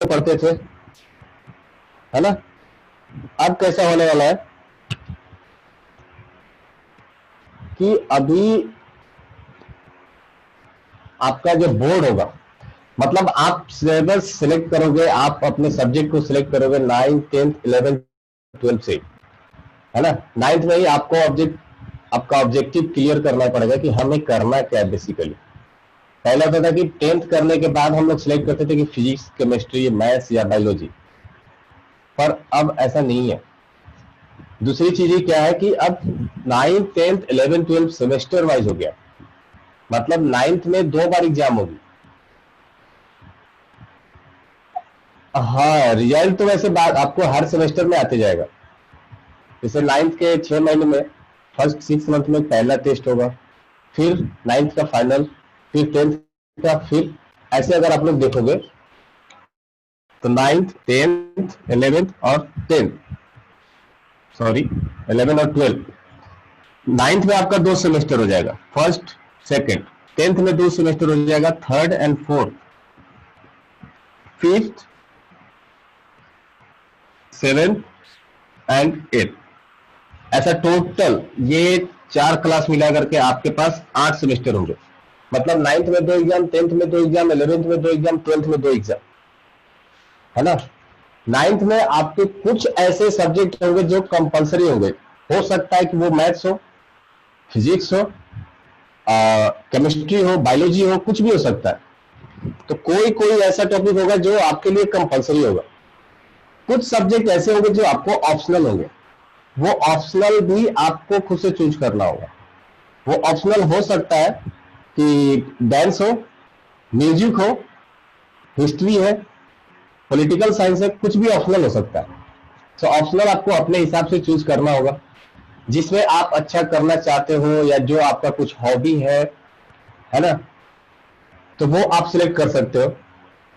पढ़ते थे, है ना। अब कैसा होने वाला है कि अभी आपका जो बोर्ड होगा, मतलब आप सिलेबस सिलेक्ट करोगे, आप अपने सब्जेक्ट को सिलेक्ट करोगे 9th 10th 11th 12th से, है ना। 9th में ही आपको आपका ऑब्जेक्टिव क्लियर करना पड़ेगा कि हमें करना क्या है। बेसिकली पहला होता था कि 10th करने के बाद हम लोग सिलेक्ट करते थे कि फिजिक्स, केमिस्ट्री, मैथ्स या बायोलॉजी, पर अब ऐसा नहीं है। दूसरी चीज क्या है कि अब 9th 10th 11th 12th semester wise हो गया, मतलब 9th में 2 बार एग्जाम होगी। हाँ, रिजल्ट तो वैसे बात आपको हर सेमेस्टर में आते जाएगा। जैसे 9th के 6 महीने में फर्स्ट 6 मंथ में पहला टेस्ट होगा, फिर 9th का फाइनल, फिर 10th का, फिर ऐसे अगर आप लोग देखोगे तो 9th 10th 11th और 10th, सॉरी 11 और 12, 9th में आपका 2 सेमेस्टर हो जाएगा, फर्स्ट सेकंड। 10th में 2 सेमेस्टर हो जाएगा, third and fourth, fifth, seventh and eighth. ऐसा टोटल ये 4 क्लास मिला करके आपके पास 8 सेमेस्टर होंगे। मतलब 9th में 2 एग्जाम, 10th में 2 एग्जाम, 11th में 2 एग्जाम, 12th में 2 एग्जाम, है ना। 9th में आपके कुछ ऐसे सब्जेक्ट होंगे जो कंपलसरी होंगे। हो सकता है कि वो मैथ्स हो, फिजिक्स हो, केमिस्ट्री हो, बायोलॉजी हो, कुछ भी हो सकता है। तो कोई कोई ऐसा टॉपिक होगा जो आपके लिए कंपलसरी होगा। कुछ सब्जेक्ट ऐसे होंगे जो आपको ऑप्शनल होंगे। वो ऑप्शनल भी आपको खुद से चूज करना होगा। वो ऑप्शनल हो सकता है कि डांस हो, म्यूजिक हो, हिस्ट्री है, पॉलिटिकल साइंस है, कुछ भी ऑप्शनल हो सकता है। तो ऑप्शनल आपको अपने हिसाब से चूज करना होगा, जिसमें आप अच्छा करना चाहते हो या जो आपका कुछ हॉबी है ना, तो वो आप सिलेक्ट कर सकते हो।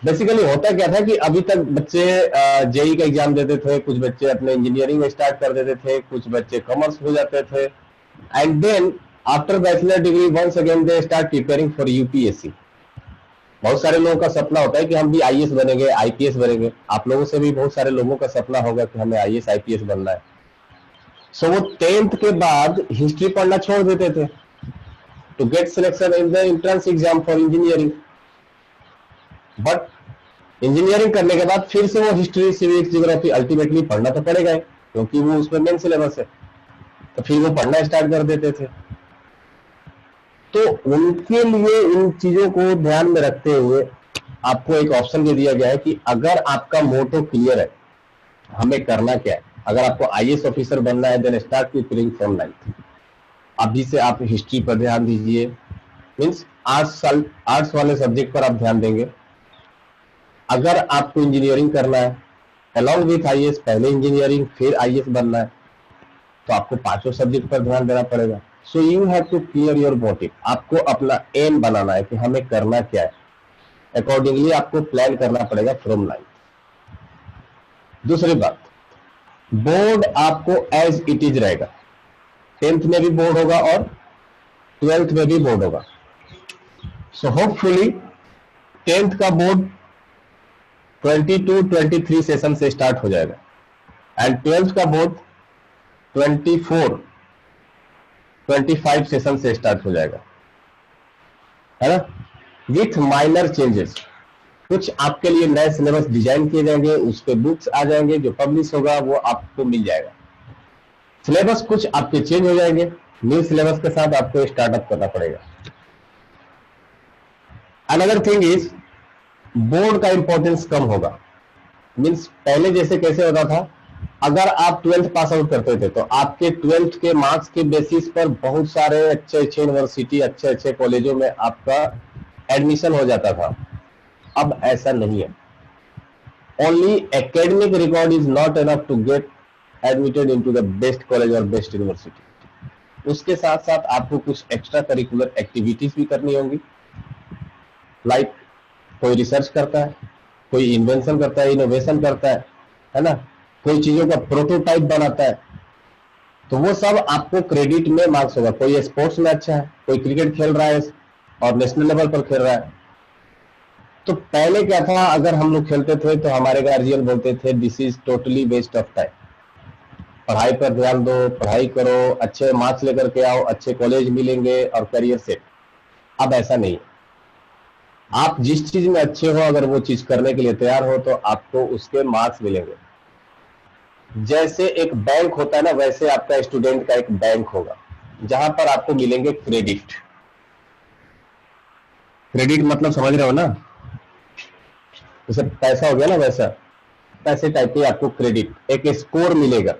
बेसिकली होता क्या था कि अभी तक बच्चे जेई का एग्जाम देते थे, कुछ बच्चे अपने इंजीनियरिंग में स्टार्ट कर देते थे, कुछ बच्चे कॉमर्स हो जाते थे, and then after bachelor degree once again they start preparing for UPSC. बहुत सारे लोगों का सपना होता है कि हम भी आईएएस बनेंगे, आईपीएस बनेंगे। आप लोगों से भी बहुत सारे लोगों का सपना होगा कि हमें आईएएस आईपीएस बनना है। सो वो 10th के बाद हिस्ट्री पढ़ना छोड़ देते थे to get selection in the entrance exam for engineering. But engineering करने के बाद फिर से वो हिस्ट्री, सिविक्स, ज्योग्राफी अल्टीमेटली पढ़ना तो पड़ेगा ही, क्योंकि वो उसमें मेन सिलेबस है। तो फिर वो पढ़ना स्टार्ट कर देते थे। तो उनके लिए इन चीजों को ध्यान में रखते हुए आपको एक ऑप्शन दे दिया गया है कि अगर आपका मोटो क्लियर है, हमें करना क्या है, अगर आपको आईएएस ऑफिसर बनना है, then start preparing from 9th। अभी से आप हिस्ट्री पर ध्यान दीजिए, मीन्स आर्ट्स वाले सब्जेक्ट पर आप ध्यान देंगे। अगर आपको इंजीनियरिंग करना है अलॉन्ग विथ आईएएस, पहले इंजीनियरिंग फिर आईएएस बनना है, तो आपको 5 सब्जेक्ट पर ध्यान देना पड़ेगा। So you have to clear your motive. आपको अपना एम बनाना है कि हमें करना क्या है, अकॉर्डिंगली आपको प्लान करना पड़ेगा फ्रॉम 9th। दूसरी बात, बोर्ड आपको एज इट इज रहेगा। 10th में भी बोर्ड होगा और 12th में भी बोर्ड होगा। सो होपफुली 10th का बोर्ड 22-23 सेशन से स्टार्ट हो जाएगा एंड 12th का बोर्ड 24-25 सेशन से स्टार्ट हो जाएगा, है ना, विथ माइनर चेंजेस। कुछ आपके लिए नए सिलेबस डिजाइन किए जाएंगे, उस पे बुक्स आ जाएंगे, जो पब्लिश होगा वो आपको मिल जाएगा। सिलेबस कुछ आपके चेंज हो जाएंगे, न्यू सिलेबस के साथ आपको स्टार्टअप करना पड़ेगा। अनदर थिंग इज, बोर्ड का इंपॉर्टेंस कम होगा। मीन्स पहले जैसे कैसे होता था, अगर आप 12th पास आउट करते थे तो आपके 12th के मार्क्स के बेसिस पर बहुत सारे अच्छे अच्छे यूनिवर्सिटी, अच्छे अच्छे कॉलेजों में आपका एडमिशन हो जाता था। अब ऐसा नहीं है। Only academic record is not enough to get admitted into the best college और बेस्ट यूनिवर्सिटी। उसके साथ साथ आपको कुछ एक्स्ट्रा करिकुलर एक्टिविटीज भी करनी होंगी। लाइक कोई रिसर्च करता है, कोई इन्वेंशन करता है, इनोवेशन करता है ना, कोई चीजों का प्रोटोटाइप बनाता है, तो वो सब आपको क्रेडिट में मार्क्स होगा। कोई स्पोर्ट्स में अच्छा है, कोई क्रिकेट खेल रहा है और नेशनल लेवल पर खेल रहा है, तो पहले क्या था, अगर हम लोग खेलते थे तो हमारे गार्जियन बोलते थे this is totally waste of time, पढ़ाई पर ध्यान दो, पढ़ाई करो, अच्छे मार्क्स लेकर के आओ, अच्छे कॉलेज मिलेंगे और करियर सेट। अब ऐसा नहीं, आप जिस चीज में अच्छे हो, अगर वो चीज करने के लिए तैयार हो तो आपको उसके मार्क्स मिलेंगे। जैसे एक बैंक होता है ना, वैसे आपका स्टूडेंट का एक बैंक होगा जहां पर आपको मिलेंगे क्रेडिट। क्रेडिट मतलब समझ रहे हो ना, जैसे पैसा हो गया ना, वैसा पैसे टाइप के आपको क्रेडिट, एक स्कोर मिलेगा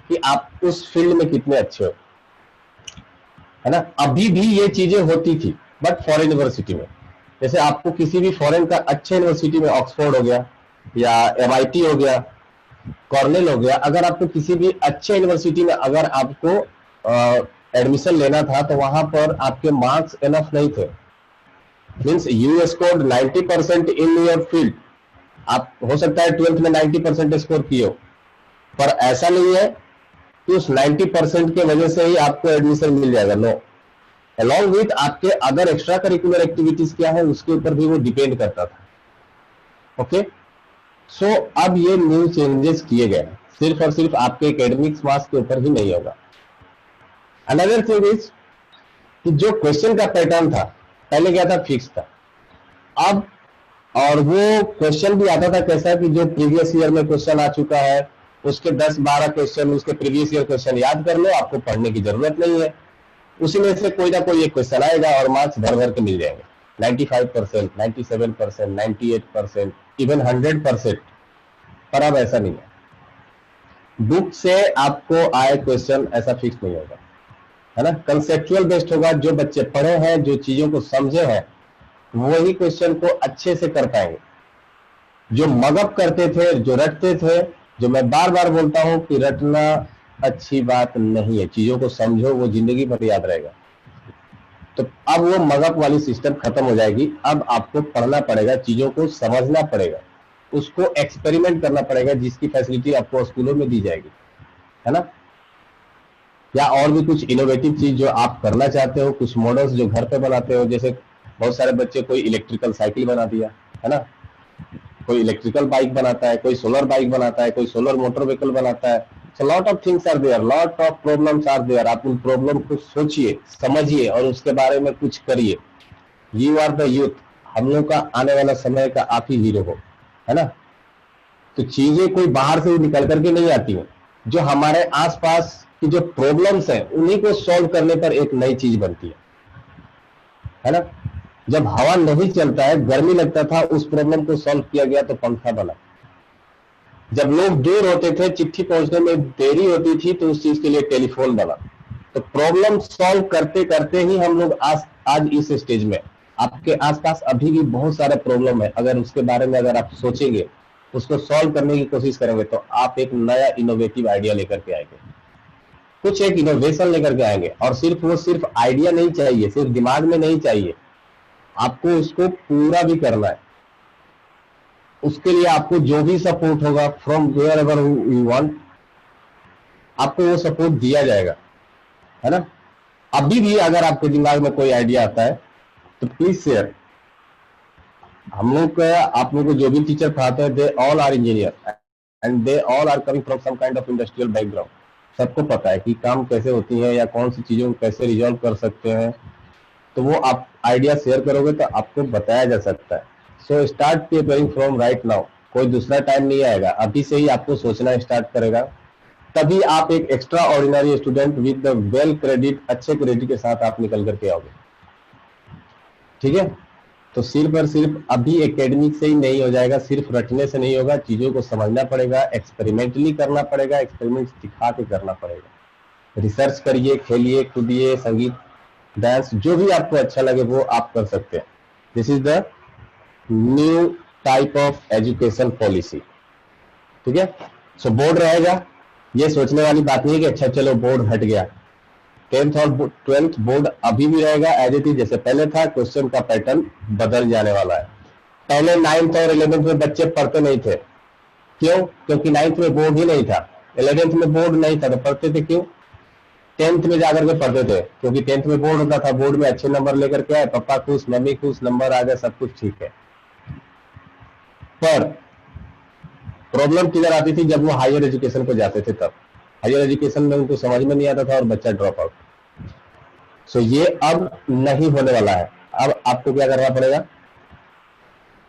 कि आप उस फील्ड में कितने अच्छे हो, है ना। अभी भी ये चीजें होती थी बट फॉरेन यूनिवर्सिटी में, जैसे आपको किसी भी फॉरेन का अच्छे यूनिवर्सिटी में, ऑक्सफोर्ड हो गया या एमआईटी हो गया, कॉर्नेल हो गया, अगर आपको किसी भी अच्छे यूनिवर्सिटी में अगर आपको एडमिशन लेना था तो वहां पर आपके मार्क्स इनफ नहीं थे। Means you scored 90% in your field, आप हो सकता है 12th में 90% स्कोर किए हो, पर ऐसा नहीं है कि उस 90% के वजह से ही आपको एडमिशन मिल जाएगा। नो, अलॉन्ग विथ आपके अदर एक्स्ट्रा करिकुलर एक्टिविटीज क्या है उसके ऊपर भी वो डिपेंड करता था। ओके, सो अब ये न्यू चेंजेस किए गए, सिर्फ और सिर्फ आपके एकेडमिक्स मार्क्स के ऊपर ही नहीं होगा। अनदर थिंग इज कि जो क्वेश्चन का पैटर्न था पहले क्या था, फिक्स था। अब और वो क्वेश्चन भी आता था कैसा कि जो प्रीवियस ईयर में क्वेश्चन आ चुका है उसके 10-12 क्वेश्चन, उसके प्रीवियस ईयर क्वेश्चन याद कर लो, आपको पढ़ने की जरूरत नहीं है, उसी में से कोई ना कोई एक क्वेश्चन आएगा और मार्क्स भर भर के मिल जाएंगे, 95%, 97%, 98%, इवन 100%। पर अब ऐसा नहीं है, बुक से आपको आए क्वेश्चन ऐसा फिक्स नहीं होगा, है ना। कंसेप्चुअल बेस्ड होगा, जो बच्चे पढ़े हैं, जो चीजों को समझे हैं, वही क्वेश्चन को अच्छे से कर पाएंगे। जो मगअप करते थे, जो रटते थे, जो मैं बार बार बोलता हूं कि रटना अच्छी बात नहीं है, चीजों को समझो, वो जिंदगी भर याद रहेगा। तो अब वो मगअप वाली सिस्टम खत्म हो जाएगी, अब आपको पढ़ना पड़ेगा, चीजों को समझना पड़ेगा, उसको एक्सपेरिमेंट करना पड़ेगा, जिसकी फैसिलिटी आपको स्कूलों में दी जाएगी, है ना। या और भी कुछ इनोवेटिव चीज जो आप करना चाहते हो, कुछ मॉडल्स जो घर पे बनाते हो, जैसे बहुत सारे बच्चे कोई इलेक्ट्रिकल साइकिल बना दिया, है ना, कोई इलेक्ट्रिकल बाइक बनाता है, कोई सोलर बाइक बनाता है, कोई सोलर मोटर व्हीकल बनाता है। So lot of things are there, lot of problems are there. आप उन प्रॉब्लम को सोचिए, समझिए और उसके बारे में कुछ करिए। यू आर द यूथ, हम लोग का आने वाला समय का आप ही हीरो हो, है ना। तो चीजें कोई बाहर से निकल करके नहीं आती हैं, जो हमारे आसपास की जो प्रॉब्लम्स हैं उन्हीं को सॉल्व करने पर एक नई चीज बनती है ना। जब हवा नहीं चलता है, गर्मी लगता था, उस प्रॉब्लम को सॉल्व किया गया तो पंखा बना। जब लोग दूर होते थे, चिट्ठी पहुंचने में देरी होती थी, तो उस चीज के लिए टेलीफोन बना। तो प्रॉब्लम सॉल्व करते करते ही हम लोग आज इस स्टेज में। आपके आसपास अभी भी बहुत सारे प्रॉब्लम है, अगर उसके बारे में अगर आप सोचेंगे, उसको सॉल्व करने की कोशिश करेंगे, तो आप एक नया इनोवेटिव आइडिया लेकर के आएंगे, कुछ एक इनोवेशन लेकर के आएंगे। और सिर्फ आइडिया नहीं चाहिए, सिर्फ दिमाग में नहीं चाहिए, आपको उसको पूरा भी करना है। उसके लिए आपको जो भी सपोर्ट होगा from wherever you want, आपको वो सपोर्ट दिया जाएगा, है ना। अभी भी अगर आपके दिमाग में कोई आइडिया आता है तो प्लीज शेयर। हम लोग का, आप लोग को जो भी टीचर पढ़ाते हैं, they all are engineer and they all are coming from some kind of industrial background. सबको पता है कि काम कैसे होती है या कौन सी चीजों को कैसे रिजॉल्व कर सकते हैं। तो वो आप आइडिया शेयर करोगे तो आपको बताया जा सकता है। So start preparing from right now, कोई दूसरा टाइम नहीं आएगा, अभी से ही आपको सोचना स्टार्ट करेगा, तभी आप एक extra ordinary student with the well credit, अच्छे क्रेडिट के साथ आप निकल करके आओगे, ठीक है। तो सिर्फ और सिर्फ अभी एकेडमिक से ही नहीं हो जाएगा, सिर्फ रटने से नहीं होगा, चीजों को समझना पड़ेगा, एक्सपेरिमेंटली करना पड़ेगा, एक्सपेरिमेंट दिखा के करना पड़ेगा। रिसर्च करिए, खेलिए, कूदिए, संगीत, डांस, जो भी आपको अच्छा लगे वो आप कर सकते हैं। This is the new type of education policy, ठीक है। सो बोर्ड रहेगा, ये सोचने वाली बात नहीं है कि अच्छा चलो बोर्ड हट गया। 10th और 12th बोर्ड अभी भी रहेगा एज इट इज, जैसे पहले था। क्वेश्चन का पैटर्न बदल जाने वाला है। पहले 9th और 11th में बच्चे पढ़ते नहीं थे, क्यों? क्योंकि 9th में बोर्ड ही नहीं था, 11th में बोर्ड नहीं था, तो पढ़ते थे क्यों? 10th में जाकर के पढ़ते थे, क्योंकि 10th में बोर्ड होता था, बोर्ड में अच्छे नंबर लेकर के आए, पापा खुश, मम्मी खुश, नंबर आ गए, सब कुछ ठीक है। पर प्रॉब्लम किधर आती थी, जब वो हायर एजुकेशन को जाते थे, तब हायर एजुकेशन में उनको समझ में नहीं आता था और बच्चा ड्रॉप आउट। सो ये अब नहीं होने वाला है। अब आपको क्या करना पड़ेगा,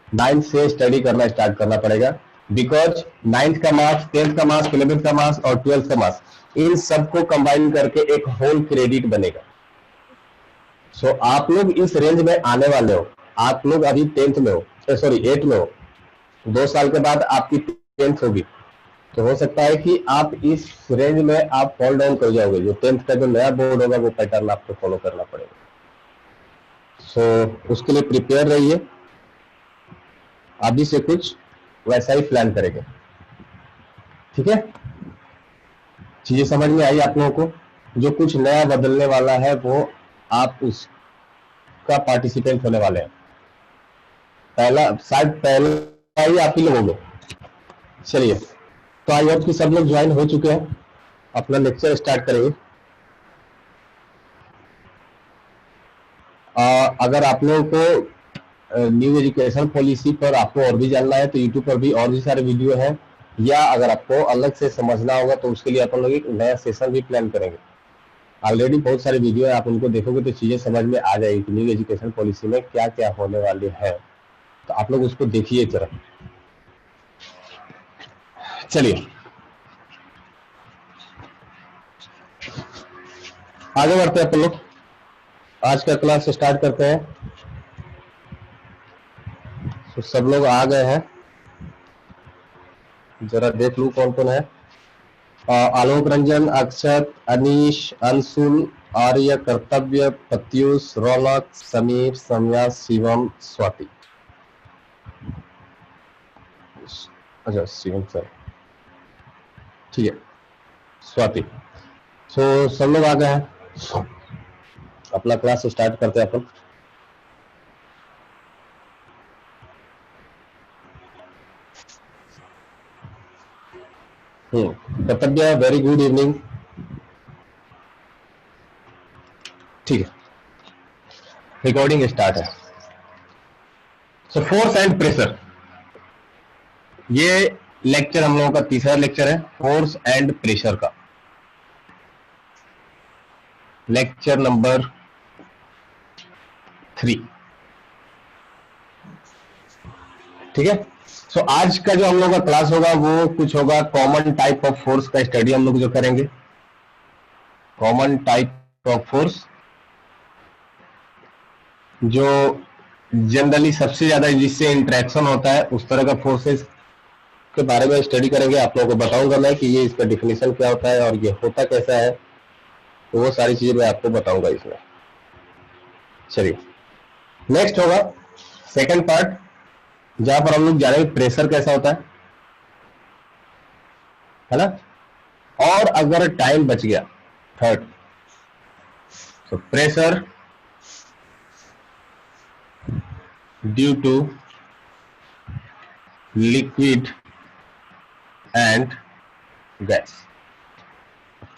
9th से स्टडी करना स्टार्ट करना पड़ेगा, बिकॉज 9th का मार्क्स, 10th का मार्क्स, 11th का मार्क्स और 12th का मार्क्स, इन सबको कंबाइन करके एक होल क्रेडिट बनेगा। सो आप लोग इस रेंज में आने वाले हो। आप लोग अभी 10th में हो, सॉरी 8th में हो, 2 साल के बाद आपकी 10th होगी, तो हो सकता है कि आप इस रेंज में आप फॉल डाउन कर जाओगे। जो 10th का जो नया बोर्ड होगा वो पैटर्न आपको फॉलो करना पड़ेगा। सो उसके लिए प्रिपेयर रहिए, अभी से कुछ वैसा ही प्लान करेंगे, ठीक है। चीजें समझ में आई आप लोगों को। जो कुछ नया बदलने वाला है वो आप उसका पार्टिसिपेंट होने वाले हैं। पहला शायद पहला ही आप ही लोग होंगे। चलिए, तो आई होप कि सब लोग ज्वाइन हो चुके हैं, अपना लेक्चर स्टार्ट करेंगे। अगर आप लोगों को न्यू एजुकेशन पॉलिसी पर आपको और भी जानना है तो यूट्यूब पर भी और भी सारे वीडियो हैं, या अगर आपको अलग से समझना होगा तो उसके लिए अपन लोग एक नया सेशन भी प्लान करेंगे। ऑलरेडी बहुत सारे वीडियो है, आप उनको देखोगे तो चीजें समझ में आ जाएगी कि न्यू एजुकेशन पॉलिसी में क्या क्या होने वाले हैं, तो आप लोग उसको देखिए जरा। चलिए आगे बढ़ते हैं अपन लोग, आज का क्लास स्टार्ट करते हैं। तो सब लोग आ गए हैं, जरा देख लूं कौन कौन है। आलोक रंजन, अक्षत, अनीश, अंशुल, आर्य, कर्तव्य, प्रत्युष, रौनक, समीर, सम्या, शिवम, स्वाति। अच्छा शिवम सर, ठीक है, स्वाति। सो सब लोग आ गए हैं, अपना क्लास स्टार्ट करते हैं अपन। कर्तव्य, वेरी गुड इवनिंग, ठीक है, रिकॉर्डिंग स्टार्ट है। सो फोर्स एंड प्रेशर, ये लेक्चर हम लोगों का तीसरा लेक्चर है, फोर्स एंड प्रेशर का, लेक्चर नंबर 3, ठीक है। सो आज का जो हम लोगों का क्लास होगा वो कुछ होगा कॉमन टाइप ऑफ फोर्स का स्टडी हम लोग जो करेंगे। कॉमन टाइप ऑफ फोर्स, जो जनरली सबसे ज्यादा जिससे इंटरेक्शन होता है उस तरह का फोर्सेस के बारे में स्टडी करेंगे। आप लोगों को बताऊंगा मैं कि ये इसका डिफिनेशन क्या होता है और ये होता कैसा है, तो वो सारी चीजें मैं आपको बताऊंगा इसमें। चलिए नेक्स्ट होगा सेकंड पार्ट, जहां पर हम लोग जानेंगे प्रेशर कैसा होता है ना। और अगर टाइम बच गया, थर्ड, तो pressure due to liquid and gas.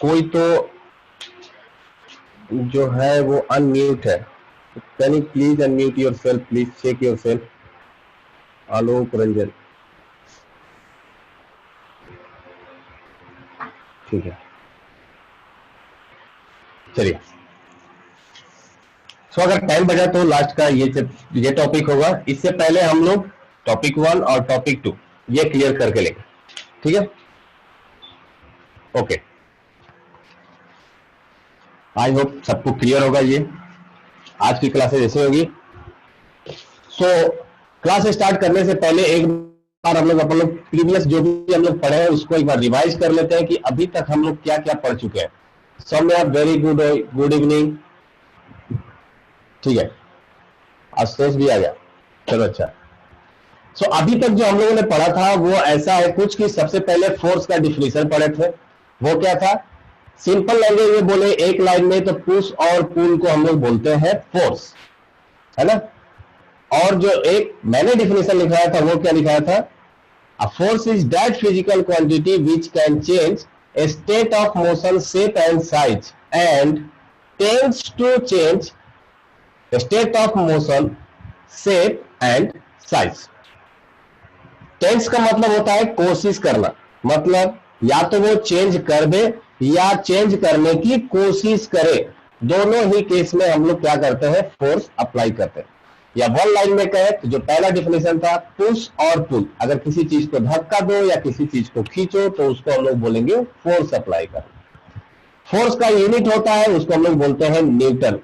कोई तो जो है वो अनम्यूट है, can you please unmute yourself, please check yourself. Alok Ranjan, ठीक है, चलिए। सो अगर टाइम बचा तो लास्ट का ये टॉपिक होगा। इससे पहले हम लोग टॉपिक 1 और टॉपिक 2 ये क्लियर करके लेंगे, ठीक है, ओके। आई होप सबको क्लियर होगा ये आज की क्लासेस ऐसे होगी। सो क्लास स्टार्ट करने से पहले एक बार हम लोग अपन लोग प्रीवियस जो भी हम लोग पढ़े हैं उसको एक बार रिवाइज कर लेते हैं कि अभी तक हम लोग क्या क्या पढ़ चुके हैं। सौम्या, वेरी गुड इवनिंग, ठीक है, आशुतोष भी आ गया, चलो अच्छा। सो अभी तक जो हम लोगों ने पढ़ा था वो ऐसा है कुछ कि सबसे पहले फोर्स का डिफिनेशन पढ़े थे। वो क्या था, सिंपल लैंग्वेज में बोले एक लाइन में तो पुश और पुल को हम लोग बोलते हैं फोर्स, है ना। और जो एक मैंने डिफिनेशन लिखाया था वो क्या लिखाया था, a force is that physical quantity which can change a state of motion shape and size and tends to change state of motion shape and size. Tends का मतलब होता है कोशिश करना, मतलब या तो वो चेंज कर दे या चेंज करने की कोशिश करे, दोनों ही केस में हम लोग क्या करते हैं, फोर्स अप्लाई करते हैं। या वन लाइन में कहे तो जो पहला डिफिनेशन था पुश और पुल, अगर किसी चीज को धक्का दो या किसी चीज को खींचो तो उसको हम लोग बोलेंगे फोर्स अप्लाई कर। फोर्स का यूनिट होता है उसको हम लोग बोलते हैं न्यूटन,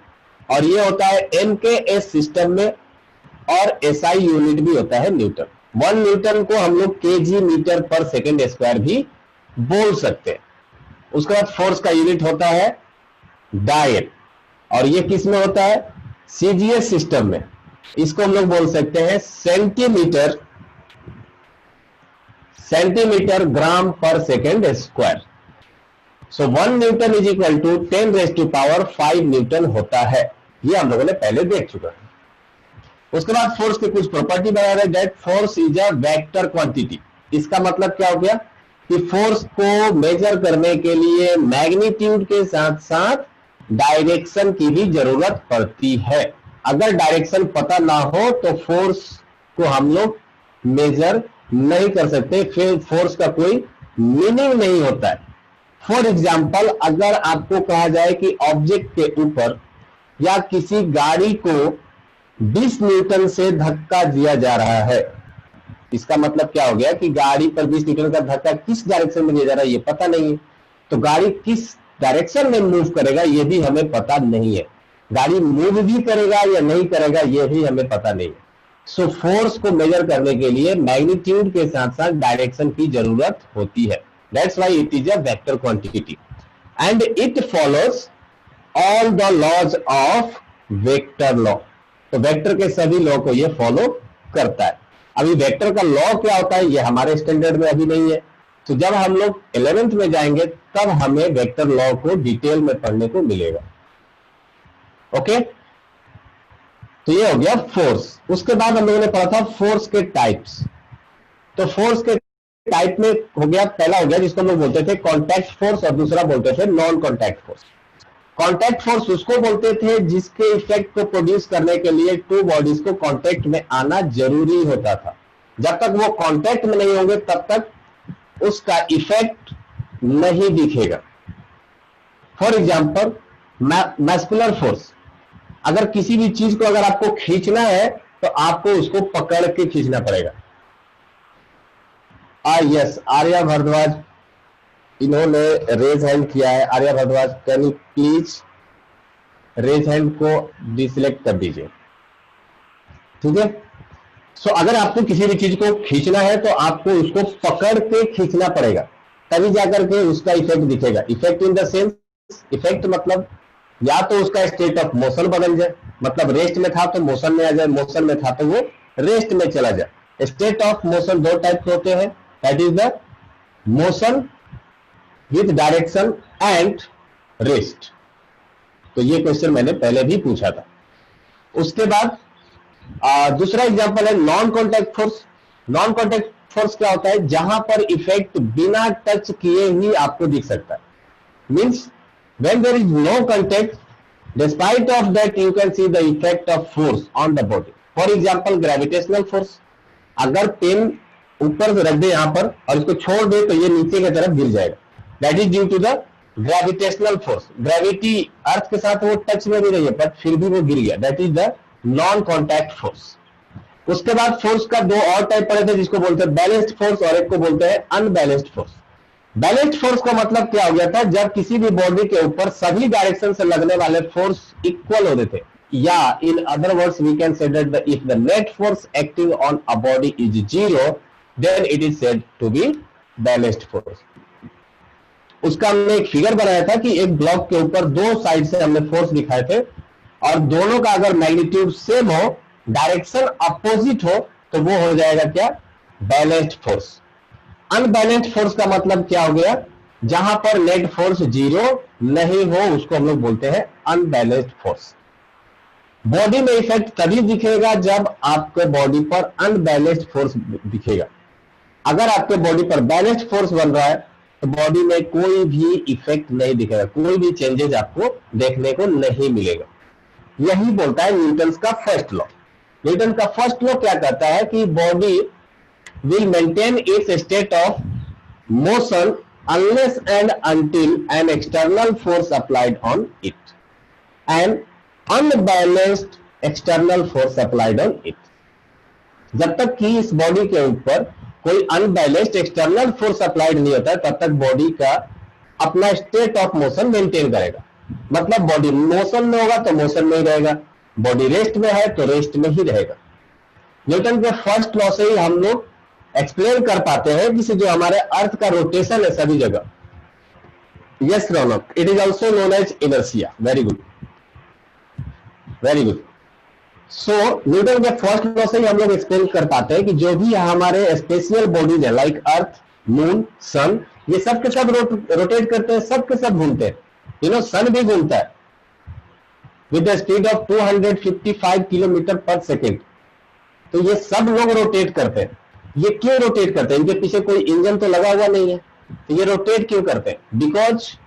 और ये होता है एम के एस सिस्टम में, और एसआई यूनिट भी होता है न्यूटन। 1 न्यूटन को हम लोग केजी मीटर पर सेकेंड स्क्वायर भी बोल सकते हैं। उसके बाद फोर्स का यूनिट होता है डायल, और ये किस में होता है, सीजीएस सिस्टम में। इसको हम लोग बोल सकते हैं centimetre, centimetre gram per second square. So 1 newton is equal to 10⁵ newton होता है। ये हम लोगों ने पहले देख चुका है। उसके बाद फोर्स के कुछ प्रॉपर्टी बता रहे हैं, that force is a vector quantity. इसका मतलब क्या हो गया कि फोर्स को मेजर करने के लिए मैग्नीट्यूड के साथ साथ डायरेक्शन की भी जरूरत पड़ती है। अगर डायरेक्शन पता ना हो तो फोर्स को हम लोग मेजर नहीं कर सकते, फिर फोर्स का कोई मीनिंग नहीं होता है। फॉर एग्जाम्पल, अगर आपको कहा जाए कि ऑब्जेक्ट के ऊपर या किसी गाड़ी को 20 न्यूटन से धक्का दिया जा रहा है, इसका मतलब क्या हो गया कि गाड़ी पर 20 न्यूटन का धक्का किस डायरेक्शन में दिया जा रहा है ये पता नहीं है, तो गाड़ी किस डायरेक्शन में मूव करेगा ये भी हमें पता नहीं है, गाड़ी मूव भी करेगा या नहीं करेगा ये भी हमें पता नहीं है। सो फोर्स को मेजर करने के लिए मैग्नीट्यूड के साथ साथ डायरेक्शन की जरूरत होती है। That's why it is a vector quantity and it follows all the laws of vector law. तो वेक्टर के सभी लॉ को ये फॉलो करता है। अभी वेक्टर का लॉ क्या होता है ये हमारे स्टैंडर्ड में अभी नहीं है, तो जब हम लोग 11th में जाएंगे तब हमें वेक्टर लॉ को डिटेल में पढ़ने को मिलेगा। ओके, तो ये हो गया फोर्स। उसके बाद हम लोगों ने पढ़ा था फोर्स के टाइप्स। तो फोर्स के टाइप में हो गया, पहला हो गया जिसको हम लोग बोलते थे कॉन्टैक्ट फोर्स, और दूसरा बोलते थे non contact force. Contact force उसको बोलते थे जिसके इफेक्ट को प्रोड्यूस करने के लिए टू बॉडीज को कॉन्टैक्ट में आना जरूरी होता था। जब तक वो कॉन्टैक्ट में नहीं होंगे तब तक उसका इफेक्ट नहीं दिखेगा। फॉर एग्जाम्पल, मस्कुलर फोर्स, अगर किसी भी चीज को अगर आपको खींचना है तो आपको उसको पकड़ के खींचना पड़ेगा। यस, आर्या भारद्वाज, इन्होंने रेज हैंड किया है। Arya Bhardwaj, can you please raise hand को डिसलेक्ट कर दीजिए, ठीक है। सो अगर आपको किसी भी चीज को खींचना है तो आपको उसको पकड़ के खींचना पड़ेगा, तभी जाकर के उसका इफेक्ट दिखेगा। Effect in the sense, effect मतलब या तो उसका स्टेट ऑफ मोशन बदल जाए, मतलब रेस्ट में था तो मोशन में आ जाए, मोशन में था तो वो रेस्ट में चला जाए। स्टेट ऑफ मोशन दो टाइप के होते हैं, that is the motion with direction and rest. तो ये क्वेश्चन मैंने पहले भी पूछा था। उसके बाद दूसरा एग्जांपल है non contact force. Non contact force क्या होता है, जहां पर इफेक्ट बिना टच किए ही आपको दिख सकता है। Means when there is no contact, despite of that you can see the effect of force on the body. For example, gravitational force, अगर पेन ऊपर से रख दे यहां पर और इसको छोड़ दे तो ये नीचे की तरफ गिर जाएगा, that is due to the gravitational force. Gravity earth के साथ वो टच में भी नहीं है बट फिर भी वो गिर गया, that is the non contact force. उसके बाद फोर्स का दो और टाइप पड़े थे जिसको बोलते हैं बैलेंस्ड फोर्स और एक को बोलते हैं अनबैलेंस्ड फोर्स। बैलेंस्ड फोर्स का मतलब क्या हो गया था, जब किसी भी बॉडी के ऊपर सभी डायरेक्शन से लगने वाले फोर्स इक्वल होते थे, या in other words we can say that if the net force acting on a body is zero then it is said to be balanced force. उसका हमने एक फिगर बनाया था कि एक ब्लॉक के ऊपर दो साइड से हमने फोर्स दिखाए थे और दोनों का अगर मैग्नीट्यूड सेम हो, डायरेक्शन अपोजिट हो, तो वो हो जाएगा क्या, बैलेंस्ड फोर्स। अनबैलेंस्ड फोर्स का मतलब क्या हो गया, जहां पर नेट फोर्स जीरो नहीं हो उसको हम लोग बोलते हैं अनबैलेंस्ड फोर्स। बॉडी में इफेक्ट तभी दिखेगा जब आपके बॉडी पर अनबैलेंस्ड फोर्स दिखेगा। अगर आपके बॉडी पर बैलेंस्ड फोर्स बन रहा है तो बॉडी में कोई भी इफेक्ट नहीं दिखेगा, कोई भी चेंजेस आपको देखने को नहीं मिलेगा। यही बोलता है न्यूटन का फर्स्ट लॉ। न्यूटन का फर्स्ट लॉ क्या कहता है कि body will maintain its state of motion unless and until an external force applied on it, an unbalanced external force applied on it. जब तक कि इस बॉडी के ऊपर कोई अनबैलेंस्ड एक्सटर्नल फोर्स अप्लाइड नहीं होता तब तक बॉडी का अपना स्टेट ऑफ मोशन मेंटेन करेगा। मतलब बॉडी मोशन में होगा तो मोशन में ही रहेगा, बॉडी रेस्ट में है तो रेस्ट में ही रहेगा। न्यूटन के फर्स्ट लॉ से ही हम लोग एक्सप्लेन कर पाते हैं कि जो हमारे अर्थ का रोटेशन है सभी जगह। Yes Raunak, it is also known as inertia. Very good, very good. So Newton के फर्स्ट लॉ से ही हम लोग एक्सप्लेन कर पाते हैं कि जो भी हमारे स्पेशियल बॉडीज है लाइक अर्थ, मून, सन, ये सब के सब रोटेट करते हैं, सब के सब घूमते हैं। यू नो सन भी घूमता है with the speed of 255 kilometre पर सेकेंड। तो ये सब लोग रोटेट करते हैं। ये क्यों रोटेट करते हैं? इनके पीछे कोई इंजन तो लगा हुआ नहीं है, तो ये रोटेट क्यों करते हैं? बिकॉज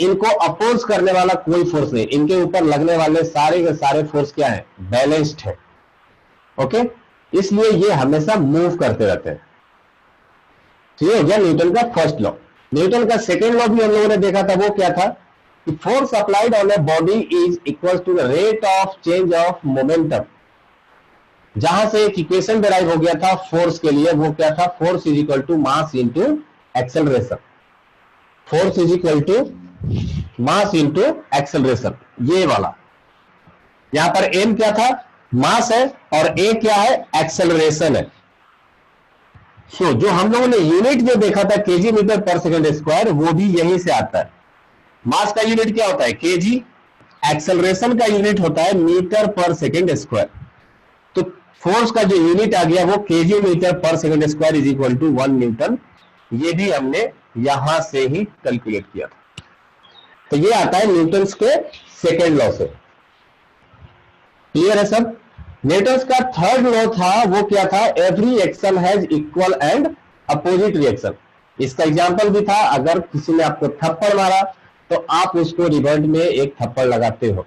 इनको अपोज करने वाला कोई फोर्स नहीं, इनके ऊपर लगने वाले सारे के सारे फोर्स क्या है? बैलेंस्ड है। ओके, इसलिए ये हमेशा मूव करते रहते हैं। ठीक है, यह न्यूटन का फर्स्ट लॉ। न्यूटन का सेकेंड लॉ भी हम लोगों ने देखा था, वो क्या था कि force applied on a body is equal to the rate of change of momentum. जहां से एक इक्वेशन डिराइव हो गया था फोर्स के लिए, वो क्या था? Force is equal to mass into acceleration. Force is equal to mass into acceleration, ये वाला। यहां पर एम क्या था? मास है, और ए क्या है? एक्सेलरेशन है। सो जो हम लोगों ने यूनिट जो देखा था KG metre per second square, वो भी यहीं से आता है। मास का यूनिट क्या होता है? केजी। एक्सेलरेशन का यूनिट होता है मीटर पर सेकंड स्क्वायर। तो फोर्स का जो यूनिट आ गया वो kg metre per second square is equal to 1 newton. ये भी हमने यहां से ही कैलकुलेट किया था। तो ये आता है न्यूटन्स के सेकेंड लॉ से। क्लियर है सब? न्यूटन्स का थर्ड लॉ था, वो क्या था? Every action has equal and opposite reaction. इसका एग्जांपल भी था, अगर किसी ने आपको थप्पड़ मारा तो आप उसको रिवर्ट में एक थप्पड़ लगाते हो।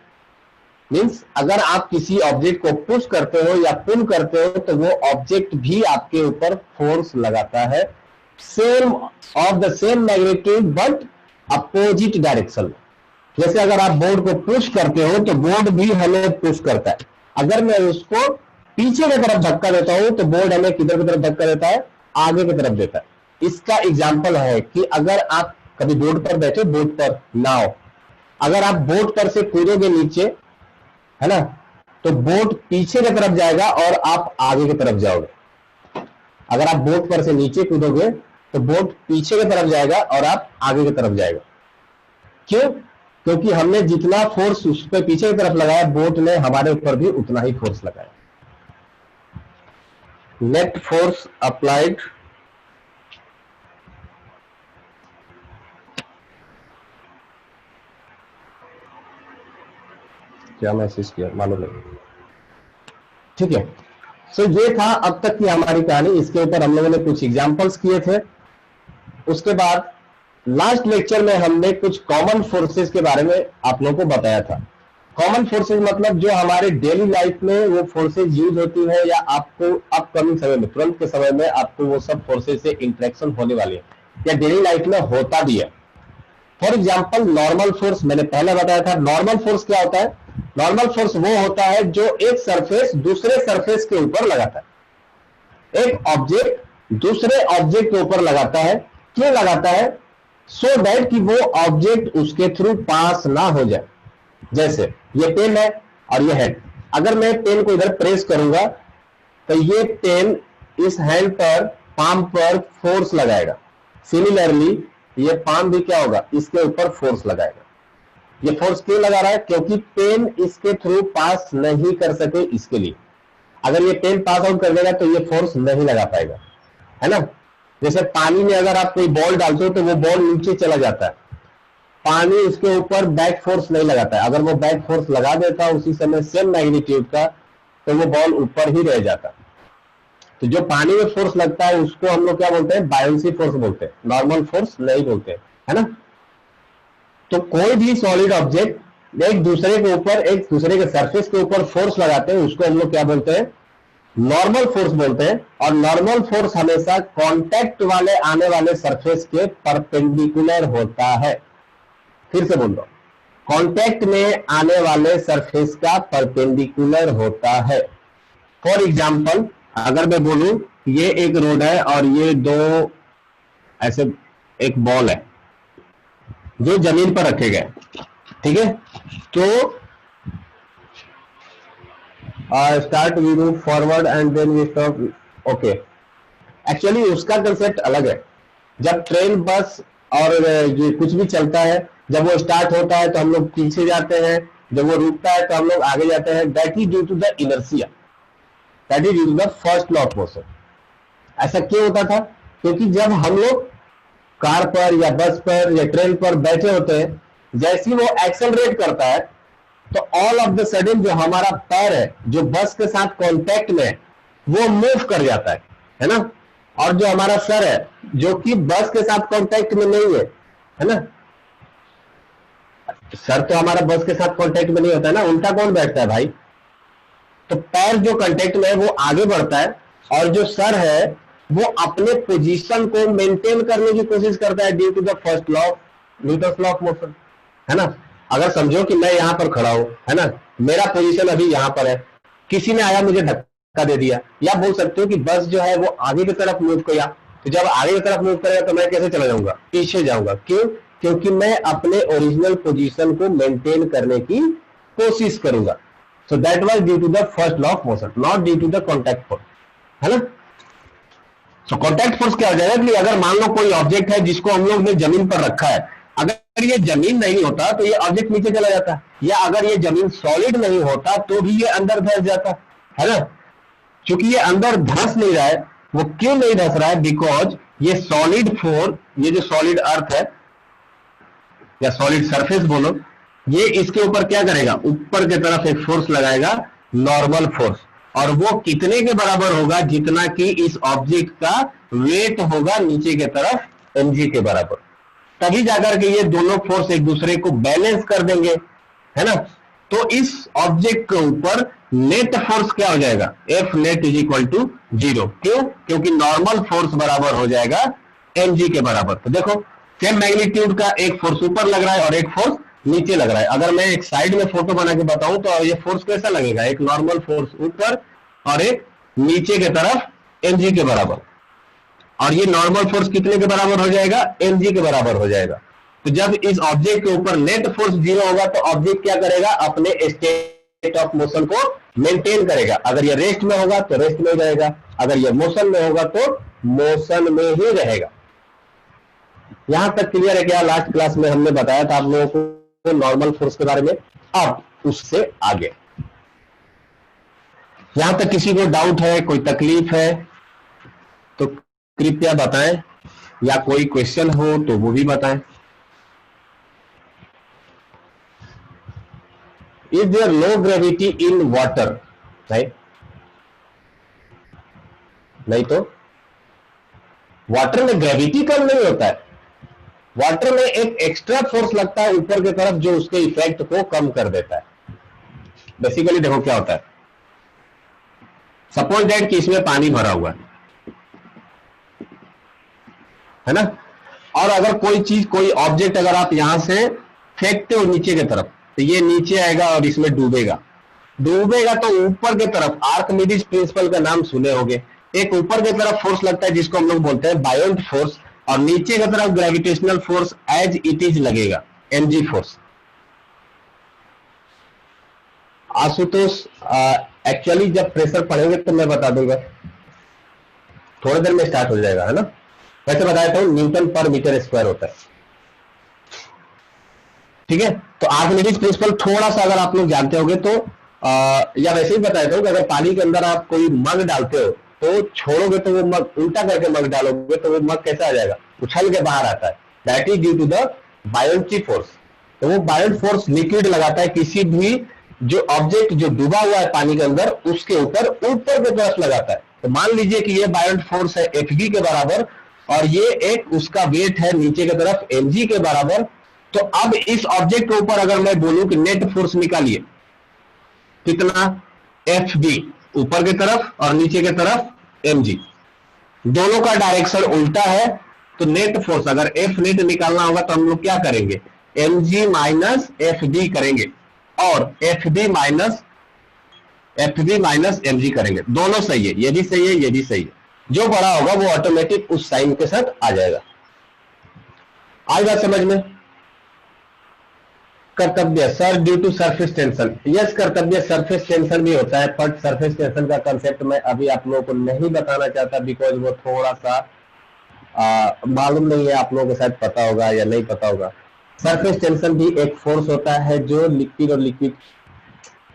मींस अगर आप किसी ऑब्जेक्ट को पुश करते हो या पुल करते हो तो वो ऑब्जेक्ट भी आपके ऊपर फोर्स लगाता है, same of the same magnitude but opposite direction. जैसे अगर आप बोर्ड को पुश करते हो तो बोर्ड भी हमें पुश करता है। अगर मैं उसको पीछे की तरफ धक्का देता हूं तो बोर्ड हमें किधर की तरफ धक्का देता है? आगे की तरफ देता है। इसका एग्जांपल है कि अगर आप कभी बोर्ड पर बैठे, बोर्ड पर नाव, अगर आप बोर्ड पर से कूदोगे नीचे, है ना, तो बोट पीछे की तरफ जाएगा और आप आगे की तरफ जाओगे। अगर आप बोट पर से नीचे कूदोगे तो बोट पीछे की तरफ जाएगा और आप आगे की तरफ जाएगा। क्यों? क्योंकि हमने जितना फोर्स उस पर पीछे की तरफ लगाया, बोट ने हमारे ऊपर भी उतना ही फोर्स लगाया। नेट फोर्स अप्लाइड क्या मैसेज किया मालूम नहीं। ठीक है, सो ये था अब तक की हमारी कहानी। इसके ऊपर हम लोगों ने कुछ एग्जांपल्स किए थे। उसके बाद लास्ट लेक्चर में हमने कुछ कॉमन फोर्सेस के बारे में आप लोगों को बताया था। कॉमन फोर्सेस मतलब जो हमारे डेली लाइफ में वो फोर्सेस यूज होती है, या आपको अपकमिंग समय में, तुरंत के समय में आपको वो सब फोर्सेस से इंटरेक्शन होने वाली है, या डेली लाइफ में होता भी है। फॉर एग्जाम्पल नॉर्मल फोर्स, मैंने पहले बताया था। नॉर्मल फोर्स क्या होता है? नॉर्मल फोर्स वो होता है जो एक सरफेस दूसरे सरफेस के ऊपर लगाता है। एक ऑब्जेक्ट दूसरे ऑब्जेक्ट के ऊपर लगाता है। क्यों लगाता है? सो दैट कि वो ऑब्जेक्ट उसके थ्रू पास ना हो जाए। जैसे ये पेन है और ये हैंड, अगर मैं पेन को इधर प्रेस करूंगा तो ये पेन इस हैंड पर, पाम पर फोर्स लगाएगा। सिमिलरली ये पाम भी क्या होगा? इसके ऊपर फोर्स लगाएगा। ये फोर्स क्यों लगा रहा है? क्योंकि पेन इसके थ्रू पास नहीं कर सके, इसके लिए। अगर ये पेन पास आउट कर देगा तो ये फोर्स नहीं लगा पाएगा, है ना। जैसे पानी में अगर आप कोई बॉल डालते हो तो वो बॉल नीचे चला जाता है, पानी उसके ऊपर बैक फोर्स नहीं लगाता है। अगर वो बैक फोर्स लगा देता उसी समय सेम मैग्नीट्यूड का, तो वो बॉल ऊपर ही रह जाता। तो जो पानी में फोर्स लगता है उसको हम लोग क्या बोलते हैं? बायोंसी फोर्स बोलते हैं, नॉर्मल फोर्स नहीं बोलते, है ना। तो कोई भी सॉलिड ऑब्जेक्ट एक दूसरे के ऊपर, एक दूसरे के सरफेस के ऊपर फोर्स लगाते हैं, उसको हम लोग क्या बोलते हैं? नॉर्मल फोर्स बोलते हैं। और नॉर्मल फोर्स हमेशा कांटेक्ट वाले आने वाले सरफेस के परपेंडिकुलर होता है। फिर से बोल रहा हूं, कांटेक्ट में आने वाले सरफेस का परपेंडिकुलर होता है। फॉर एग्जाम्पल, अगर मैं बोलूं ये एक रोड है और ये दो ऐसे एक बॉल है जो जमीन पर रखे गए, ठीक है, तो start we move forward and then we stop. Okay, actually उसका कंसेप्ट अलग है। जब ट्रेन, बस और ये कुछ भी चलता है, जब वो स्टार्ट होता है तो हम लोग पीछे जाते हैं, जब वो रुकता है तो हम लोग आगे जाते हैं। That is due to the inertia, that is due to the first law of motion. ऐसा क्यों होता था? क्योंकि जब हम लोग कार पर या बस पर या ट्रेन पर बैठे होते हैं, जैसे ही वो एक्सेलरेट करता है तो ऑल ऑफ द सडन जो हमारा पैर है जो बस के साथ कांटेक्ट में है वो मूव कर जाता है ना। और जो हमारा सर है जो कि बस के साथ कांटेक्ट में नहीं है ना, सर तो हमारा बस के साथ कांटेक्ट में नहीं होता है ना, उल्टा कौन बैठता है भाई? तो पैर जो कांटेक्ट में है वो आगे बढ़ता है और जो सर है वो अपने पोजीशन को मेंटेन करने की कोशिश करता है due to the first law, Newton's law of motion, है ना। अगर समझो कि मैं यहां पर खड़ा हूं, है ना, मेरा पोजीशन अभी यहां पर है, किसी ने आया मुझे धक्का दे दिया, या बोल सकते हो कि बस जो है वो आगे की तरफ मूव किया, तो जब आगे की तरफ मूव करेगा तो मैं कैसे चला जाऊंगा? पीछे जाऊंगा। क्यों? क्योंकि मैं अपने ओरिजिनल पोजीशन को मेंटेन करने की कोशिश करूंगा। So that was due to the first law of motion, not due to the contact force, है ना। सो कॉन्टैक्ट फोर्स क्या हो जाएगा कि अगर मान लो कोई ऑब्जेक्ट है जिसको हम लोग ने जमीन पर रखा है, अगर ये जमीन नहीं होता तो ये ऑब्जेक्ट नीचे चला जाता, या अगर ये जमीन सॉलिड नहीं होता तो भी ये अंदर धंस जाता, है ना। क्योंकि ये अंदर धंस नहीं रहा है, वो क्यों नहीं धंस रहा है? बिकॉज ये सॉलिड फोर्स, ये जो सॉलिड अर्थ है या सॉलिड सरफेस बोलो, ये इसके ऊपर क्या करेगा? ऊपर की तरफ एक फोर्स लगाएगा, नॉर्मल फोर्स, और वो कितने के बराबर होगा? जितना कि इस ऑब्जेक्ट का वेट होगा नीचे की तरफ, mg के बराबर। तभी जाकर के ये दोनों फोर्स एक दूसरे को बैलेंस कर देंगे, है ना। तो इस ऑब्जेक्ट के ऊपर नेट फोर्स क्या हो जाएगा? F net is equal to 0। क्यों? क्योंकि नॉर्मल फोर्स बराबर हो जाएगा mg के बराबर। तो देखो, सेम मैग्नीट्यूड का एक फोर्स ऊपर लग रहा है और एक फोर्स नीचे लग रहा है। अगर मैं एक साइड में फोटो बना के बताऊं तो ये फोर्स कैसा लगेगा? एक नॉर्मल फोर्स ऊपर और एक नीचे के तरफ mg के बराबर। और ये नॉर्मल फोर्स कितने के बराबर हो जाएगा? mg के बराबर हो जाएगा। तो जब इस ऑब्जेक्ट के ऊपर नेट फोर्स 0 होगा तो ऑब्जेक्ट क्या करेगा? अपने स्टेट ऑफ मोशन को मेंटेन करेगा। अगर ये रेस्ट में होगा तो रेस्ट में रहेगा, अगर ये मोशन में होगा तो मोशन में ही रहेगा। यहां तक क्लियर है क्या? लास्ट क्लास में हमने बताया था आप लोगों को नॉर्मल फोर्स के बारे में। अब उससे आगे यहां तक किसी को डाउट है, कोई तकलीफ है तो कृपया बताएं, या कोई क्वेश्चन हो तो वो भी बताएं। Is there low gravity in water? Right, नहीं तो वाटर में ग्रेविटी कम नहीं होता है, वाटर में एक एक्स्ट्रा फोर्स लगता है ऊपर की तरफ जो उसके इफेक्ट को कम कर देता है। बेसिकली देखो क्या होता है, सपोज दैट कि इसमें पानी भरा हुआ है ना, और अगर कोई चीज, कोई ऑब्जेक्ट अगर आप यहां से फेंकते हो नीचे की तरफ तो ये नीचे आएगा और इसमें डूबेगा। डूबेगा तो ऊपर की तरफ, आर्किमिडीज प्रिंसिपल का नाम सुने होंगे, एक ऊपर की तरफ फोर्स लगता है जिसको हम लोग बोलते हैं बायोंट फोर्स, और नीचे की तरफ gravitational force as it is लगेगा, mg फोर्स। आशुतोष, एक्चुअली जब प्रेशर पढ़ेंगे तो मैं बता दूंगा, थोड़ी देर में स्टार्ट हो जाएगा, है ना। वैसे बताया था न्यूटन पर मीटर स्क्वायर होता है, ठीक है। तो आर्किमिडीज प्रिंसिपल थोड़ा सा अगर आप लोग जानते होंगे तो या वैसे ही बताया था कि अगर पानी के अंदर आप कोई मग डालते हो तो छोड़ोगे तो वो मग, उल्टा करके मग डालोगे तो वो मग कैसा आ जाएगा? उछल के बाहर आता है। That is due to the buoyant force. तो वो बायोंट फोर्स लिक्विड लगाता है किसी भी जो ऑब्जेक्ट जो डूबा हुआ है पानी के अंदर उसके ऊपर की तरफ लगाता है। तो मान लीजिए कि ये बायोंट फोर्स है Fb के बराबर और ये एक उसका वेट है नीचे की तरफ mg के बराबर। तो अब इस ऑब्जेक्ट के ऊपर अगर मैं बोलूं कि नेट फोर्स निकालिए, कितना? Fb, ऊपर की तरफ और नीचे की तरफ mg, दोनों का डायरेक्शन उल्टा है, तो नेट फोर्स अगर एफ नेट निकालना होगा तो हम लोग क्या करेंगे, mg माइनस एफ बी करेंगे और एफ बी माइनस mg करेंगे। दोनों सही है, ये भी सही है, ये भी सही है। जो बड़ा होगा वो ऑटोमेटिक उस साइन के साथ आ जाएगा। आई बात समझ में? Kartavya sir due to surface tension, yes Kartavya surface tension भी होता है, बट सरफेस टेंशन का कंसेप्ट मैं अभी आप लोगों को नहीं बताना चाहता, बिकॉज वो थोड़ा सा मालूम नहीं है, आप लोगों को शायद पता होगा या नहीं पता होगा। सरफेस टेंशन भी एक फोर्स होता है जो लिक्विड और लिक्विड,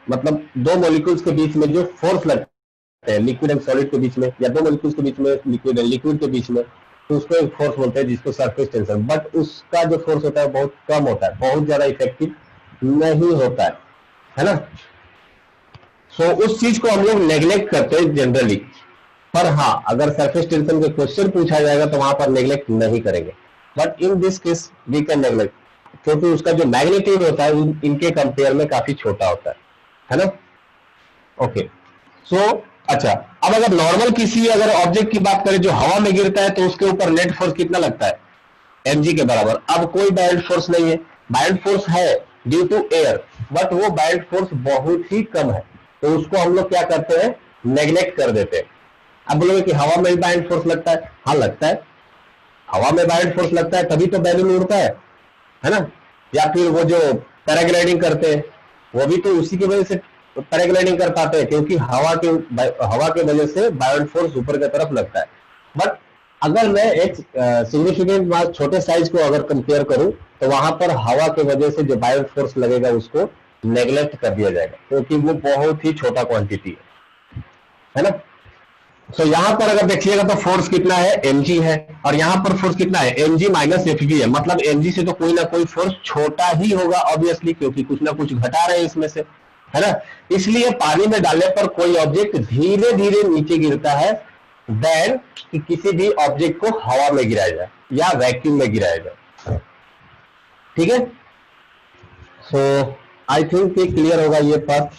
मतलब दो मॉलिक्यूल्स के बीच में जो फोर्स लगता है, लिक्विड एंड सॉलिड के बीच में, या दो मॉलिक्यूल्स के बीच में, लिक्विड एंड लिक्विड के बीच में, तो उसको एक फोर्स बोलते हैं जिसको सरफेस टेंशन, बट उसका जो फोर्स होता है बहुत कम होता है, बहुत ज्यादा इफेक्टिव नहीं होता है ना। सो उस चीज को हम लोग नेग्लेक्ट करते हैं जनरली, पर हाँ अगर सरफेस टेंशन के क्वेश्चन पूछा जाएगा तो वहां पर नेग्लेक्ट नहीं करेंगे, but in this case we can neglect, क्योंकि उसका जो मैग्नीट्यूड होता है इनके कंपेयर में काफी छोटा होता है ना। ओके सो अच्छा, अब अगर नॉर्मल किसी अगर ऑब्जेक्ट की बात करें जो हवा में गिरता है तो उसके ऊपर नेट फोर्स कितना लगता है, mg के बराबर। अब कोई बाउंड फोर्स नहीं है, बाउंड फोर्स है ड्यू टू एयर, बट वो बाउंड फोर्स बहुत ही कम है, तो उसको हम लोग क्या करते हैं, नेग्लेक्ट कर देते हैं। अब बोलोगे कि हवा में भी बाउंड फोर्स लगता है, हाँ लगता है, हवा में बाउंड फोर्स लगता है तभी तो बैलून उड़ता है ना। या फिर वो जो पैराग्लाइडिंग करते हैं वो भी तो उसी की वजह से पैराग्लाइडिंग कर पाते हैं, क्योंकि हवा के वजह से बाउंड फोर्स ऊपर की तरफ लगता है। बट अगर मैं एक सिग्निफिकेंट मास छोटे साइज को अगर कंपेयर करूं तो वहां पर हवा के वजह से जो बाउंड फोर्स लगेगा उसको नेग्लेक्ट कर दिया जाएगा, क्योंकि वो बहुत ही छोटा क्वांटिटी है ना। तो यहां पर अगर देखिएगा तो फोर्स कितना है, mg है, और यहां पर फोर्स कितना है, mg माइनस एफ है, मतलब mg से तो कोई ना कोई फोर्स छोटा ही होगा ऑब्वियसली, क्योंकि कुछ ना कुछ घटा रहे हैं इसमें से, है ना। इसलिए पानी में डालने पर कोई ऑब्जेक्ट धीरे धीरे नीचे गिरता है देन कि किसी भी ऑब्जेक्ट को हवा में गिराया जाए या वैक्यूम में गिराया जाए, ठीक है। सो आई थिंक ये क्लियर होगा ये बात।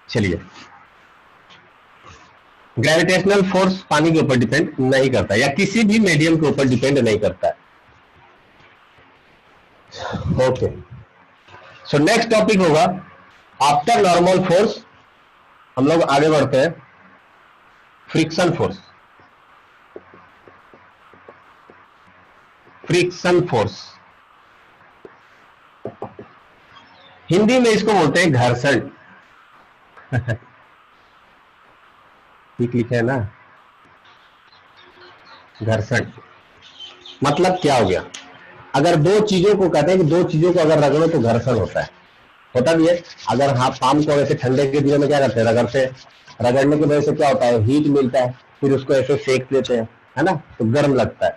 चलिए, ग्रेविटेशनल फोर्स पानी के ऊपर डिपेंड नहीं करता या किसी भी मीडियम के ऊपर डिपेंड नहीं करता है। ओके, सो नेक्स्ट टॉपिक होगा आफ्टर नॉर्मल फोर्स, हम लोग आगे बढ़ते हैं, friction force. Friction force Hindi में इसको बोलते हैं घर्षण। ठीक लिखा है ना, घर्षण मतलब क्या हो गया, अगर दो चीजों को कहते हैं कि दो चीजों को अगर रगड़ो तो घर्षण होता भी है। अगर हाँ पाम को वैसे ठंडे के दिनों में क्या करते हैं, रगड़ते हैं, रगड़ने की वजह से क्या होता है, हीट मिलता है, फिर उसको ऐसे सेक देते हैं, है ना, तो गर्म लगता है।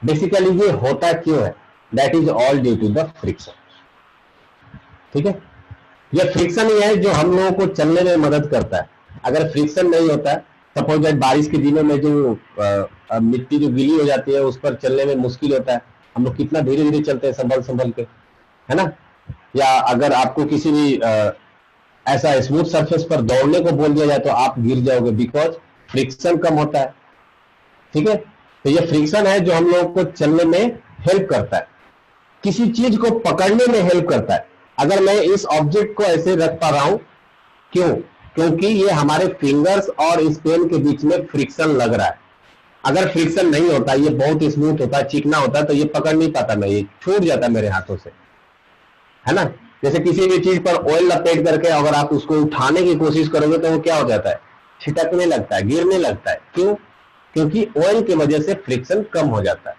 बेसिकली ये होता क्यों है, that is all due to the friction, ठीक है। ये फ्रिक्शन ही है जो हम लोगों को चलने में मदद करता है। अगर फ्रिक्शन नहीं होता है, सपोज दैट बारिश के दिनों में जो मिट्टी जो गीली हो जाती है उस पर चलने में मुश्किल होता है, हम लोग कितना धीरे धीरे चलते हैं संभल संभल के, है ना। या अगर आपको किसी भी ऐसा स्मूथ सरफेस पर दौड़ने को बोल दिया जाए तो आप गिर जाओगे, बिकॉज फ्रिक्शन कम होता है, ठीक है। तो ये फ्रिक्शन है जो हम लोगों को चलने में हेल्प करता है, किसी चीज को पकड़ने में हेल्प करता है। अगर मैं इस ऑब्जेक्ट को ऐसे रख पा रहा हूं, क्यों, क्योंकि ये हमारे फिंगर्स और इस पेन के बीच में फ्रिक्शन लग रहा है। अगर फ्रिक्शन नहीं होता, ये बहुत स्मूथ होता, चिकना होता, तो ये पकड़ नहीं पाता, मैं ये छूट जाता मेरे हाथों से, है ना। जैसे किसी भी चीज पर ऑयल लपेट करके अगर आप उसको उठाने की कोशिश करोगे तो वो क्या हो जाता है, छिटकने लगता है, गिरने लगता है, क्यों, क्योंकि ऑयल की वजह से फ्रिक्शन कम हो जाता है।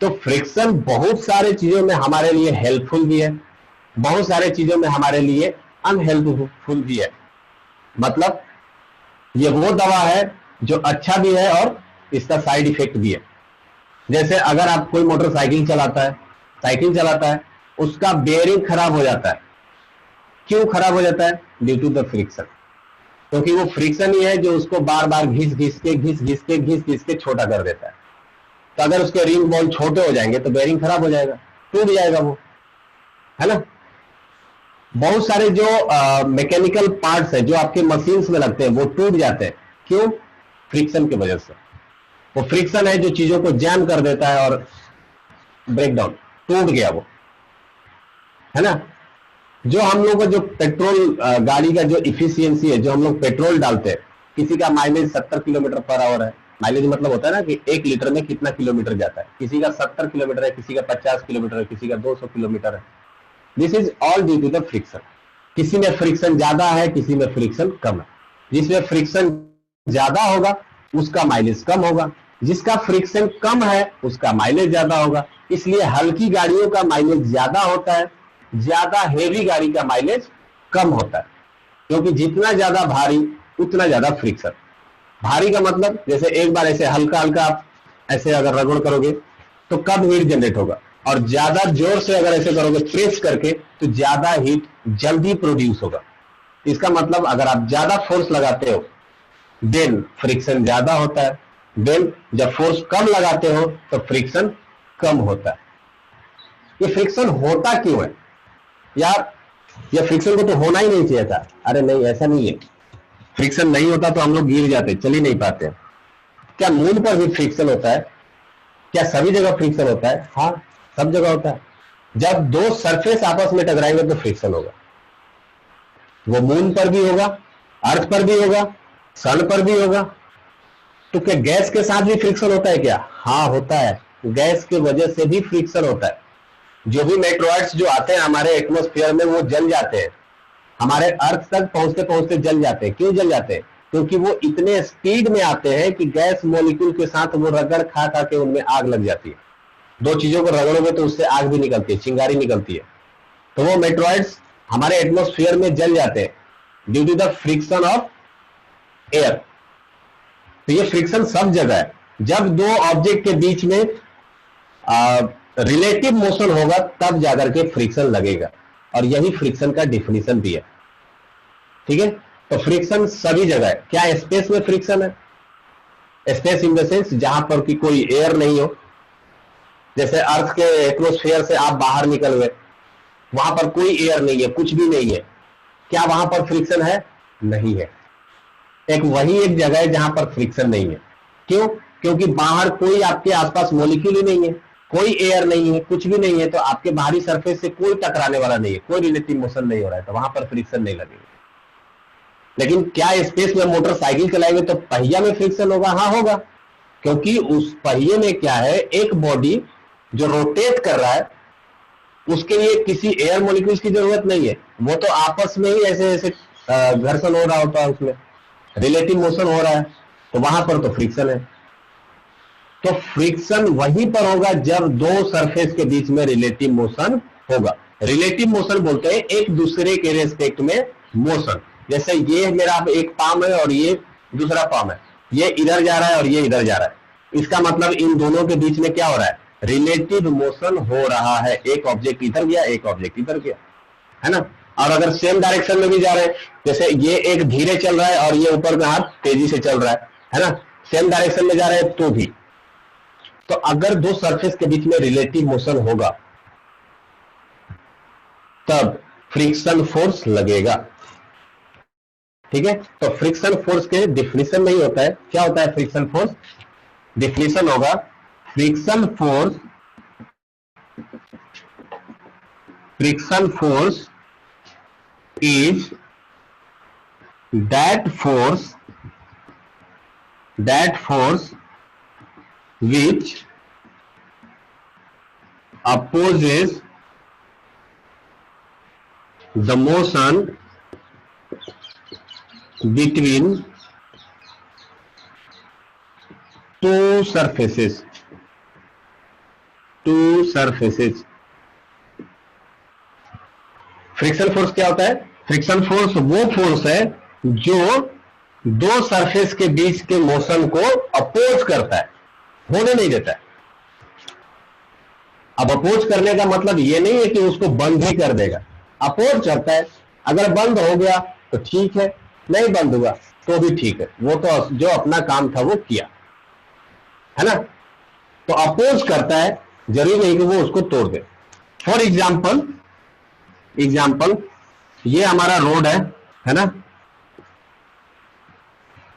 तो फ्रिक्शन बहुत सारे चीजों में हमारे लिए हेल्पफुल भी है, बहुत सारे चीजों में हमारे लिए अनहेल्पफुल भी है। मतलब ये वो दवा है जो अच्छा भी है और इसका साइड इफेक्ट भी है। जैसे अगर आप कोई मोटरसाइकिल चलाता है, साइकिल चलाता है, उसका बेयरिंग खराब हो जाता है, क्यों खराब हो जाता है, ड्यू टू द फ्रिक्शन, क्योंकि वो फ्रिक्शन ही है जो उसको बार बार घिस घिस के छोटा कर देता है। तो अगर उसके रिंग बॉल छोटे हो जाएंगे तो बेयरिंग खराब हो जाएगा, टूट जाएगा वो, है ना। बहुत सारे जो मैकेनिकल पार्ट्स है जो आपके मशीन्स में लगते हैं वो टूट जाते हैं। क्यों? फ्रिक्शन की वजह से। वो फ्रिक्शन है जो चीजों को जैम कर देता है और ब्रेकडाउन, टूट गया वो, है ना। जो हम लोग का जो पेट्रोल गाड़ी का जो इफिशियंसी है, जो हम लोग पेट्रोल डालते हैं, किसी का माइलेज 70 किलोमीटर पर आवर है। माइलेज मतलब होता है ना कि 1 लीटर में कितना किलोमीटर जाता है। किसी का 70 किलोमीटर है, किसी का 50 किलोमीटर है, किसी का 200 किलोमीटर है। This is all due to the friction. किसी में फ्रिक्शन ज्यादा है, किसी में फ्रिक्शन कम है। जिसमें फ्रिक्शन ज्यादा होगा उसका माइलेज कम होगा, जिसका फ्रिक्शन कम है उसका माइलेज ज्यादा होगा। इसलिए हल्की गाड़ियों का माइलेज ज्यादा होता है, ज्यादा हेवी गाड़ी का माइलेज कम होता है। क्योंकि जितना ज्यादा भारी उतना ज्यादा फ्रिक्शन। भारी का मतलब जैसे एक बार ऐसे हल्का हल्का आप ऐसे अगर रगड़ करोगे तो कम हीट जनरेट होगा, और ज्यादा जोर से अगर ऐसे करोगे प्रेस करके तो ज्यादा हीट जल्दी प्रोड्यूस होगा। इसका मतलब अगर आप ज्यादा फोर्स लगाते हो देन फ्रिक्शन ज्यादा होता है, देन जब फोर्स कम लगाते हो तो फ्रिक्शन कम होता है। ये फ्रिक्शन होता क्यों है यार? ये फ्रिक्शन को तो होना ही नहीं चाहिए था। अरे नहीं, ऐसा नहीं है। फ्रिक्शन नहीं होता तो हम लोग गिर जाते, चल ही नहीं पाते। क्या मून पर भी फ्रिक्शन होता है? क्या सभी जगह फ्रिक्शन होता है? हाँ, सब जगह होता है। जब दो सरफेस आपस में टकराएंगे तो फ्रिक्शन होगा। वो मून पर भी होगा, अर्थ पर भी होगा, सन पर भी होगा। तो क्या गैस के साथ भी फ्रिक्शन होता है क्या? हाँ, होता है। गैस की वजह से भी फ्रिक्शन होता है। जो भी मेट्रॉइड्स जो आते हैं हमारे एटमॉस्फेयर में वो जल जाते हैं, हमारे अर्थ तक पहुंचते पहुंचते जल जाते हैं। क्यों जल जाते हैं? क्योंकि वो इतने स्पीड में आते हैं कि गैस मॉलिक्यूल के साथ वो रगड़ खा खा के उनमें आग लग जाती है। दो चीजों को रगड़ोगे तो उससे आग भी निकलती है, चिंगारी निकलती है। तो वो मेट्रॉइड्स हमारे एटमॉस्फेयर में जल जाते हैं due to the friction of air. तो ये फ्रिक्शन सब जगह है। जब दो ऑब्जेक्ट के बीच में रिलेटिव मोशन होगा तब जाकर के फ्रिक्शन लगेगा, और यही फ्रिक्शन का डिफिनीशन भी है। ठीक है, तो फ्रिक्शन सभी जगह है। क्या स्पेस में फ्रिक्शन है? स्पेस इन द सेंस जहां पर कि कोई एयर नहीं हो। जैसे अर्थ के एटमॉस्फेयर से आप बाहर निकल गए, वहां पर कोई एयर नहीं है, कुछ भी नहीं है। क्या वहां पर फ्रिक्शन है? नहीं है। एक वही एक जगह है जहां पर फ्रिक्शन नहीं है। क्यों? क्योंकि बाहर कोई आपके आसपास मॉलिक्यूल ही नहीं है, कोई एयर नहीं है, कुछ भी नहीं है। तो आपके बाहरी सरफेस से कोई टकराने वाला नहीं है, कोई रिलेटिव मोशन नहीं हो रहा है, तो वहां पर फ्रिक्शन नहीं लगेगा। लेकिन क्या स्पेस में मोटरसाइकिल चलाएंगे तो पहिया में फ्रिक्शन होगा? हाँ, होगा। क्योंकि उस पहिए में क्या है, एक बॉडी जो रोटेट कर रहा है, उसके लिए किसी एयर मॉलिक्यूल्स की जरूरत नहीं है। वो तो आपस में ही ऐसे ऐसे घर्षण हो रहा होता है, उसमें रिलेटिव मोशन हो रहा है, तो वहां पर तो फ्रिक्शन है। तो फ्रिक्शन वहीं पर होगा जब दो सरफेस के बीच में रिलेटिव मोशन होगा। रिलेटिव मोशन बोलते हैं एक दूसरे के रेस्पेक्ट में मोशन। जैसे ये मेरा एक पाम है और ये दूसरा पाम है, ये इधर जा रहा है और ये इधर जा रहा है। इसका मतलब इन दोनों के बीच में क्या हो रहा है? रिलेटिव मोशन हो रहा है। एक ऑब्जेक्ट इधर गया, एक ऑब्जेक्ट इधर गया, है ना। और अगर सेम डायरेक्शन में भी जा रहे हैं, जैसे ये एक धीरे चल रहा है और ये ऊपर का हाथ तेजी से चल रहा है ना, सेम डायरेक्शन में जा रहे हैं तो भी। तो अगर दो सरफेस के बीच में रिलेटिव मोशन होगा तब फ्रिक्शन फोर्स लगेगा। ठीक है, तो फ्रिक्शन फोर्स के डिफिनीशन में ही होता है। क्या होता है फ्रिक्शन फोर्स? डिफिनीशन होगा friction force, friction force is that force which opposes the motion between two surfaces. Friction force क्या होता है? फ्रिक्शन फोर्स वो फोर्स है जो दो सरफेस के बीच के मोशन को अपोज करता है, होने नहीं देता है। अब अपोज करने का मतलब ये नहीं है कि उसको बंद ही कर देगा, अपोज करता है। अगर बंद हो गया तो ठीक है, नहीं बंद हुआ तो भी ठीक है, वो तो जो अपना काम था वो किया, है ना। तो अपोज करता है, जरूरी नहीं कि वो उसको तोड़ दे। फॉर एग्जाम्पल ये हमारा रोड है ना,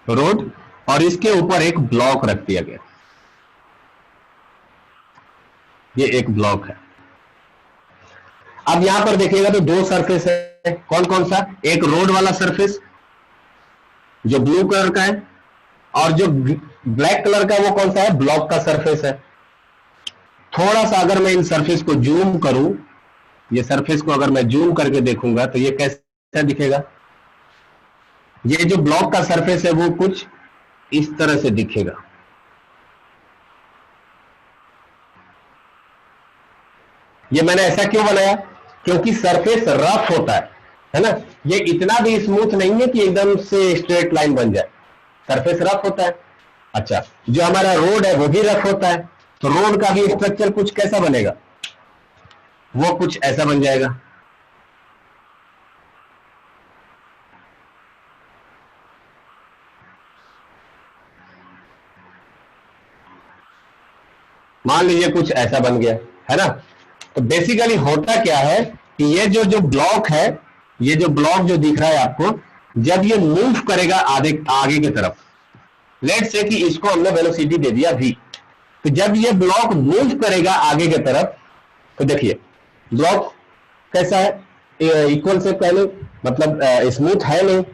रोड, और इसके ऊपर एक ब्लॉक रख दिया गया, ये एक ब्लॉक है। अब यहां पर देखिएगा तो दो सरफेस है, कौन कौन सा, एक रोड वाला सरफेस जो ब्लू कलर का है, और जो ब्लैक कलर का वो कौन सा है, ब्लॉक का सरफेस है। थोड़ा सा अगर मैं इन सरफेस को जूम करूं, ये सरफेस को अगर मैं जूम करके देखूंगा तो ये कैसा दिखेगा, ये जो ब्लॉक का सरफेस है वो कुछ इस तरह से दिखेगा। ये मैंने ऐसा क्यों बनाया, क्योंकि सरफेस रफ होता है ना, ये इतना भी स्मूथ नहीं है कि एकदम से स्ट्रेट लाइन बन जाए, सरफेस रफ होता है। अच्छा, जो हमारा रोड है वो भी रफ होता है, तो रोड का भी स्ट्रक्चर कुछ कैसा बनेगा, वो कुछ ऐसा बन जाएगा। मान लीजिए कुछ ऐसा बन गया है ना। तो बेसिकली होता क्या है कि ये जो जो ब्लॉक है, ये जो ब्लॉक जो दिख रहा है आपको, जब ये मूव करेगा आगे की तरफ, लेट से कि इसको हमने वेलोसिटी दे दिया v, तो जब ये ब्लॉक मूव करेगा आगे की तरफ, तो देखिए ब्लॉक कैसा है, इक्वल से पहले, मतलब स्मूथ है नहीं,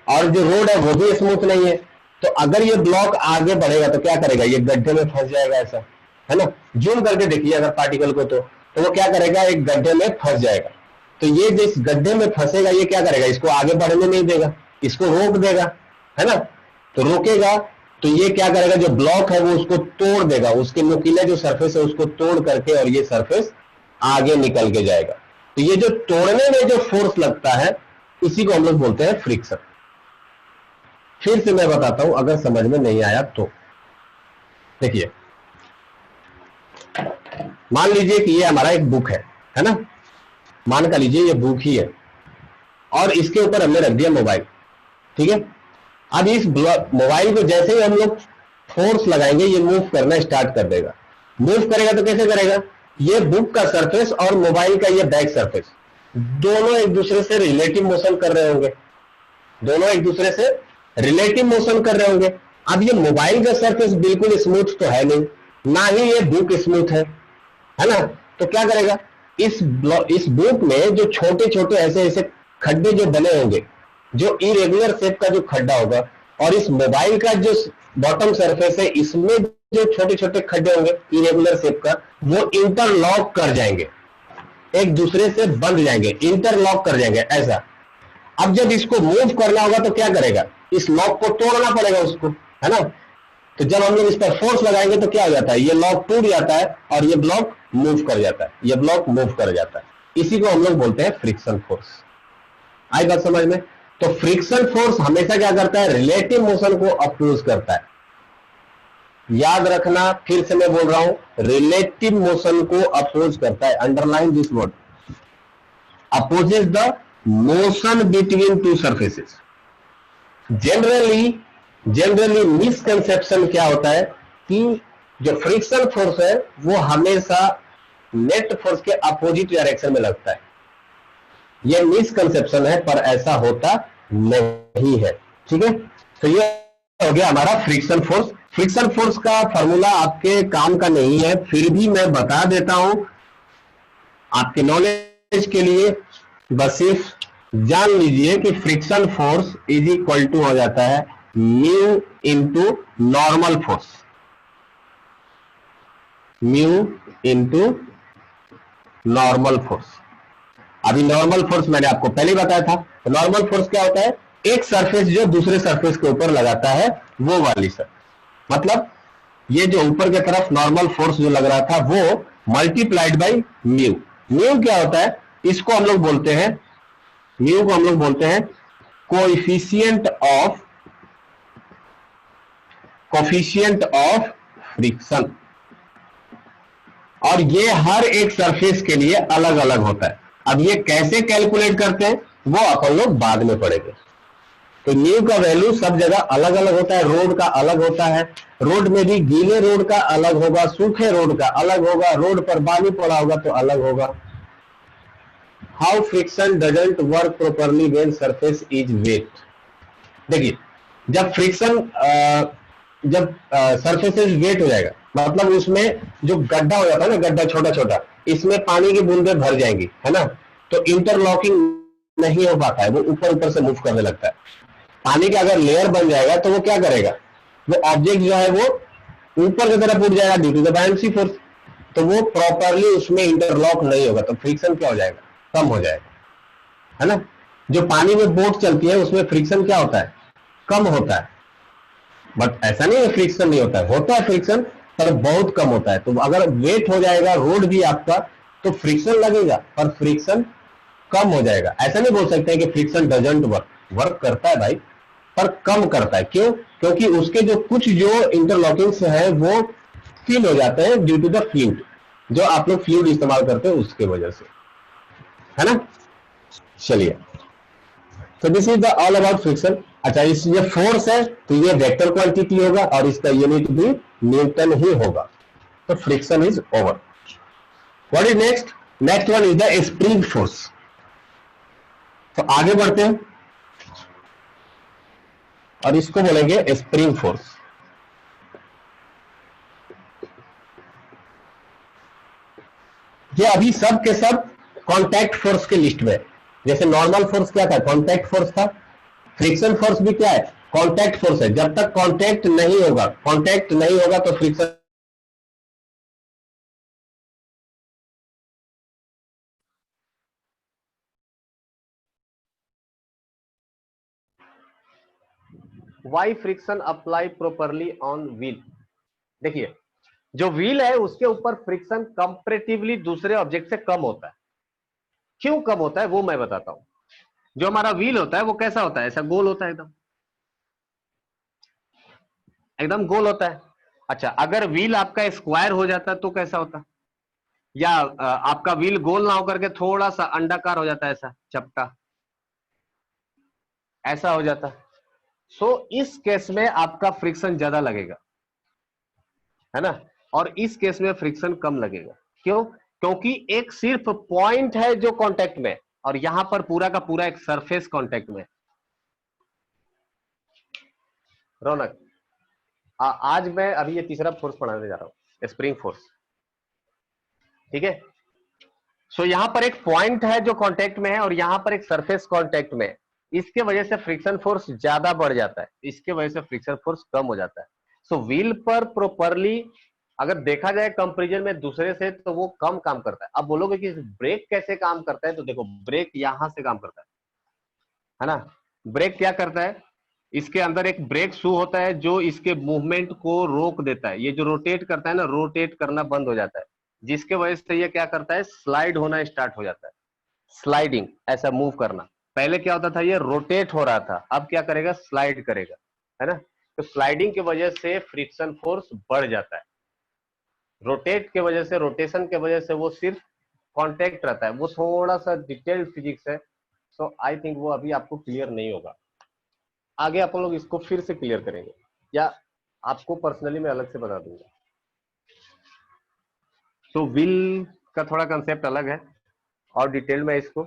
और जो रोड है वो भी स्मूथ नहीं है। तो अगर ये ब्लॉक आगे बढ़ेगा तो क्या करेगा, ये गड्ढे में फंस जाएगा, ऐसा है ना। जूम करके देखिए अगर पार्टिकल को, तो वो क्या करेगा, एक गड्ढे में फंस जाएगा। तो ये जिस गड्ढे में फंसेगा ये क्या करेगा, इसको आगे बढ़ने नहीं देगा, इसको रोक देगा, है ना। तो रोकेगा तो ये क्या करेगा, जो ब्लॉक है वो उसको तोड़ देगा, उसके नुकीले जो सरफेस है उसको तोड़ करके, और ये सरफेस आगे निकल के जाएगा। तो ये जो तोड़ने में जो फोर्स लगता है इसी को हम लोग बोलते हैं फ्रिक्शन। फिर से मैं बताता हूं अगर समझ में नहीं आया तो। देखिए मान लीजिए कि ये हमारा एक बुक है ना, मान कर लीजिए ये बुक ही है, और इसके ऊपर हमने रख दिया मोबाइल, ठीक है। अब इस मोबाइल को जैसे ही हम लोग फोर्स लगाएंगे ये मूव करना स्टार्ट कर देगा। मूव करेगा तो कैसे करेगा, ये बुक का सरफेस और मोबाइल का ये बैक सरफेस दोनों एक दूसरे से रिलेटिव मोशन कर रहे होंगे, दोनों एक दूसरे से रिलेटिव मोशन कर रहे होंगे। अब ये मोबाइल का सरफेस बिल्कुल स्मूथ तो है नहीं, ना ही ये बुक स्मूथ है ना। तो क्या करेगा, इस बुक में जो छोटे छोटे ऐसे ऐसे खड्डे जो बने होंगे, जो इरेगुलर शेप का जो खड्डा होगा, और इस मोबाइल का जो बॉटम सरफेस है इसमें जो छोटे छोटे खड्डे होंगे इरेगुलर शेप का, वो इंटरलॉक कर जाएंगे, एक दूसरे से बंध जाएंगे, इंटरलॉक कर जाएंगे ऐसा। अब जब इसको मूव करना होगा तो क्या करेगा, इस लॉक को तोड़ना पड़ेगा उसको, है ना। तो जब हम लोग इस पर फोर्स लगाएंगे तो क्या हो जाता है, ये लॉक टूट जाता है और ये ब्लॉक मूव कर जाता है, ये ब्लॉक मूव कर जाता है। इसी को हम लोग बोलते हैं फ्रिक्शन फोर्स। आई बात समझ में। तो फ्रिक्शन फोर्स हमेशा क्या करता है, रिलेटिव मोशन को अपोज करता है। याद रखना, फिर से मैं बोल रहा हूं, रिलेटिव मोशन को अपोज करता है, underline this word, opposes the motion between two surfaces. Generally misconception क्या होता है कि जो फ्रिक्शन फोर्स है वो हमेशा नेट फोर्स के अपोजिट डायरेक्शन में लगता है। यह मिसकंसेप्शन है, पर ऐसा होता नहीं है, ठीक है। तो ये हो गया हमारा फ्रिक्शन फोर्स। फ्रिक्शन फोर्स का फॉर्मूला आपके काम का नहीं है, फिर भी मैं बता देता हूं आपके नॉलेज के लिए। बस सिर्फ जान लीजिए कि friction force is equal to हो जाता है mu into normal force, mu into normal force. अभी नॉर्मल फोर्स मैंने आपको पहले बताया था। तो नॉर्मल फोर्स क्या होता है, एक सरफेस जो दूसरे सरफेस के ऊपर लगाता है वो वाली सर, मतलब ये जो ऊपर की तरफ नॉर्मल फोर्स जो लग रहा था वो मल्टीप्लाइड बाई म्यू। म्यू क्या होता है, इसको हम लोग बोलते हैं, म्यू को हम लोग बोलते हैं कोएफिशिएंट ऑफ फ्रिक्शन, और ये हर एक सरफेस के लिए अलग अलग होता है। अब ये कैसे कैलकुलेट करते हैं वो अपन लोग बाद में पढ़ेंगे। तो म्यू का वैल्यू सब जगह अलग अलग होता है, रोड का अलग होता है, रोड में भी गीले रोड का अलग होगा, सूखे रोड का अलग होगा, रोड पर पानी पड़ा होगा तो अलग होगा। How friction doesn't work properly when surface is wet. देखिए, जब फ्रिक्शन जब सरफेस वेट हो जाएगा, मतलब उसमें जो गड्ढा हो जाता है ना, गड्ढा छोटा छोटा, इसमें पानी की बूंदें भर जाएंगी, है ना, तो इंटरलॉकिंग नहीं हो पाता है, वो ऊपर ऊपर से मूव करने लगता है। पानी का अगर लेयर बन जाएगा तो वो क्या करेगा, वो ऑब्जेक्ट जो है वो ऊपर की तरफ उठ जाएगा ड्यू टू द बायनेंसी फोर्स, तो वो प्रॉपरली उसमें इंटरलॉक नहीं होगा, तो फ्रिक्शन क्या हो जाएगा, कम हो जाएगा, है ना। जो पानी में बोट चलती है उसमें फ्रिक्शन क्या होता है, कम होता है। बट ऐसा नहीं है फ्रिक्शन नहीं होता है फ्रिक्शन, पर बहुत कम होता है। तो अगर वेट हो जाएगा रोड भी आपका, तो फ्रिक्शन लगेगा पर फ्रिक्शन कम हो जाएगा। ऐसा नहीं बोल सकते हैं कि फ्रिक्शन डजंट वर्क, वर्क करता है भाई, पर कम करता है। क्यों? क्योंकि उसके जो कुछ जो इंटरलॉकिंग्स है वो फील हो जाते हैं ड्यू टू द फ्लूइड, जो आप लोग फ्लूइड इस्तेमाल करते हो उसके वजह से, है ना। चलिए, तो this is the all about friction. अच्छा, इस ये फोर्स है तो ये वेक्टर क्वांटिटी होगा और इसका यूनिट भी न्यूटन ही होगा। तो friction is over. What is next? Next one is the spring force. तो आगे बढ़ते हैं और इसको बोलेंगे स्प्रिंग फोर्स। ये अभी सब के सब कांटेक्ट फोर्स के लिस्ट में। जैसे नॉर्मल फोर्स क्या था, कांटेक्ट फोर्स था, फ्रिक्शन फोर्स भी क्या है, कांटेक्ट फोर्स है। जब तक कांटेक्ट नहीं होगा, कांटेक्ट नहीं होगा तो friction. Why friction apply properly on wheel. देखिए, जो व्हील है उसके ऊपर फ्रिक्शन कंपैरेटिवली दूसरे ऑब्जेक्ट से कम होता है। क्यों कम होता है वो मैं बताता हूं। जो हमारा व्हील होता है वो कैसा होता है, ऐसा गोल होता है, एकदम एकदम गोल होता है। अच्छा, अगर व्हील आपका स्क्वायर हो जाता है तो कैसा होता, या आपका व्हील गोल ना होकर के थोड़ा सा अंडाकार हो जाता है, ऐसा चपटा ऐसा हो जाता। सो इस केस में आपका फ्रिक्शन ज्यादा लगेगा, है ना, और इस केस में फ्रिक्शन कम लगेगा। क्यों? क्योंकि एक सिर्फ पॉइंट है जो कांटेक्ट में, और यहां पर पूरा का पूरा एक सरफेस कांटेक्ट में। रौनक, आज मैं अभी ये तीसरा फोर्स पढ़ाने जा रहा हूं, स्प्रिंग फोर्स, ठीक है। सो यहां पर एक पॉइंट है जो कांटेक्ट में है और यहां पर एक सरफेस कांटेक्ट में है। इसके वजह से फ्रिक्शन फोर्स ज्यादा बढ़ जाता है, इसके वजह से फ्रिक्शन फोर्स कम हो जाता है। सो व्हील पर प्रॉपरली अगर देखा जाए कंपैरिजन में दूसरे से, तो वो कम काम करता है। अब बोलोगे कि ब्रेक कैसे काम करता है, तो देखो, ब्रेक यहां से काम करता है ना। ब्रेक क्या करता है, इसके अंदर एक ब्रेक शू होता है जो इसके मूवमेंट को रोक देता है। ये जो रोटेट करता है ना, रोटेट करना बंद हो जाता है, जिसके वजह से ये क्या करता है, स्लाइड होना स्टार्ट हो जाता है। स्लाइडिंग, ऐसा मूव करना। पहले क्या होता था, ये रोटेट हो रहा था, अब क्या करेगा, स्लाइड करेगा, है ना। तो स्लाइडिंग की वजह से फ्रिक्शन फोर्स बढ़ जाता है। रोटेट के वजह से, रोटेशन के वजह से वो सिर्फ कांटेक्ट रहता है। वो थोड़ा सा डिटेल्ड फिजिक्स है, सो आई थिंक वो अभी आपको क्लियर नहीं होगा। आगे आप लोग इसको फिर से क्लियर करेंगे, या आपको पर्सनली मैं अलग से बता दूंगा। तो व्हील का थोड़ा कंसेप्ट अलग है और डिटेल में इसको,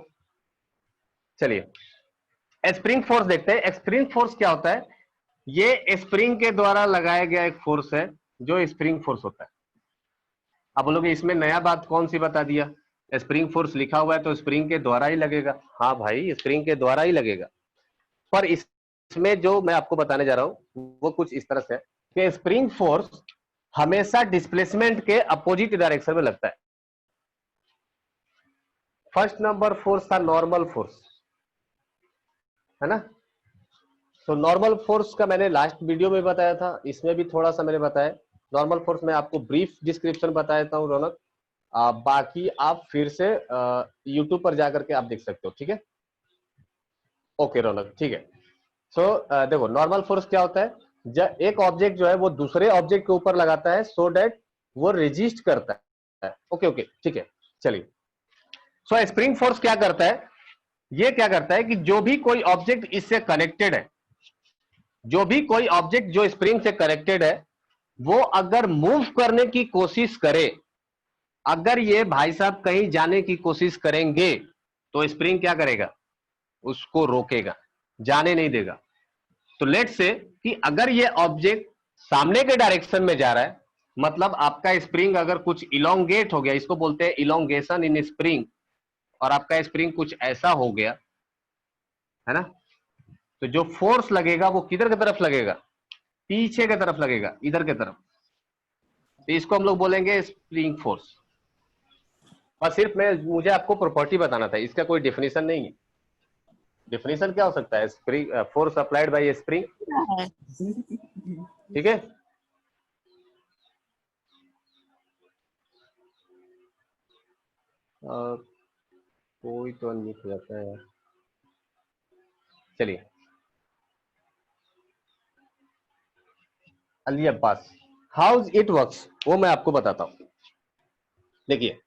चलिए स्प्रिंग फोर्स देखते हैं। स्प्रिंग फोर्स क्या होता है, ये स्प्रिंग के द्वारा लगाया गया एक फोर्स है जो स्प्रिंग फोर्स होता है। अब बोलोगे इसमें नया बात कौन सी बता दिया, स्प्रिंग फोर्स लिखा हुआ है तो स्प्रिंग के द्वारा ही लगेगा। हाँ भाई, स्प्रिंग के द्वारा ही लगेगा, पर इसमें जो मैं आपको बताने जा रहा हूं वो कुछ इस तरह से है कि स्प्रिंग फोर्स हमेशा डिस्प्लेसमेंट के अपोजिट डायरेक्शन में लगता है। फर्स्ट नंबर फोर्स था नॉर्मल फोर्स, है ना। तो नॉर्मल फोर्स का मैंने लास्ट वीडियो में बताया था, इसमें भी थोड़ा सा मैंने बताया। नॉर्मल फोर्स में आपको ब्रीफ डिस्क्रिप्शन बताया था रौनक, बाकी आप फिर से यूट्यूब पर जाकर के आप देख सकते हो, ठीक है। ओके रौनक, ठीक है। सो देखो, नॉर्मल फोर्स क्या होता है, जब एक ऑब्जेक्ट जो है वो दूसरे ऑब्जेक्ट के ऊपर लगाता है सो दैट वो रेजिस्ट करता है। ओके ओके, ठीक है, चलिए। सो स्प्रिंग फोर्स क्या करता है, ये क्या करता है कि जो भी कोई ऑब्जेक्ट इससे कनेक्टेड है, जो भी कोई ऑब्जेक्ट जो स्प्रिंग से कनेक्टेड है, वो अगर मूव करने की कोशिश करे, अगर ये भाई साहब कहीं जाने की कोशिश करेंगे, तो स्प्रिंग क्या करेगा, उसको रोकेगा, जाने नहीं देगा। तो लेट से कि अगर ये ऑब्जेक्ट सामने के डायरेक्शन में जा रहा है, मतलब आपका स्प्रिंग अगर कुछ इलोंगेट हो गया, इसको बोलते हैं इलोंगेशन इन स्प्रिंग, और आपका स्प्रिंग कुछ ऐसा हो गया है ना, तो जो फोर्स लगेगा वो किधर की तरफ लगेगा, पीछे की तरफ लगेगा, इधर की तरफ। तो इसको हम लोग बोलेंगे स्प्रिंग फोर्स। और सिर्फ मुझे आपको प्रॉपर्टी बताना था, इसका कोई डेफिनेशन नहीं है। डेफिनेशन क्या हो सकता है, spring force applied by spring, ठीक है। कोई तो अनम्यूट हो जाता है, चलिए। Ali Abbas, how it works वो मैं आपको बताता हूं। देखिए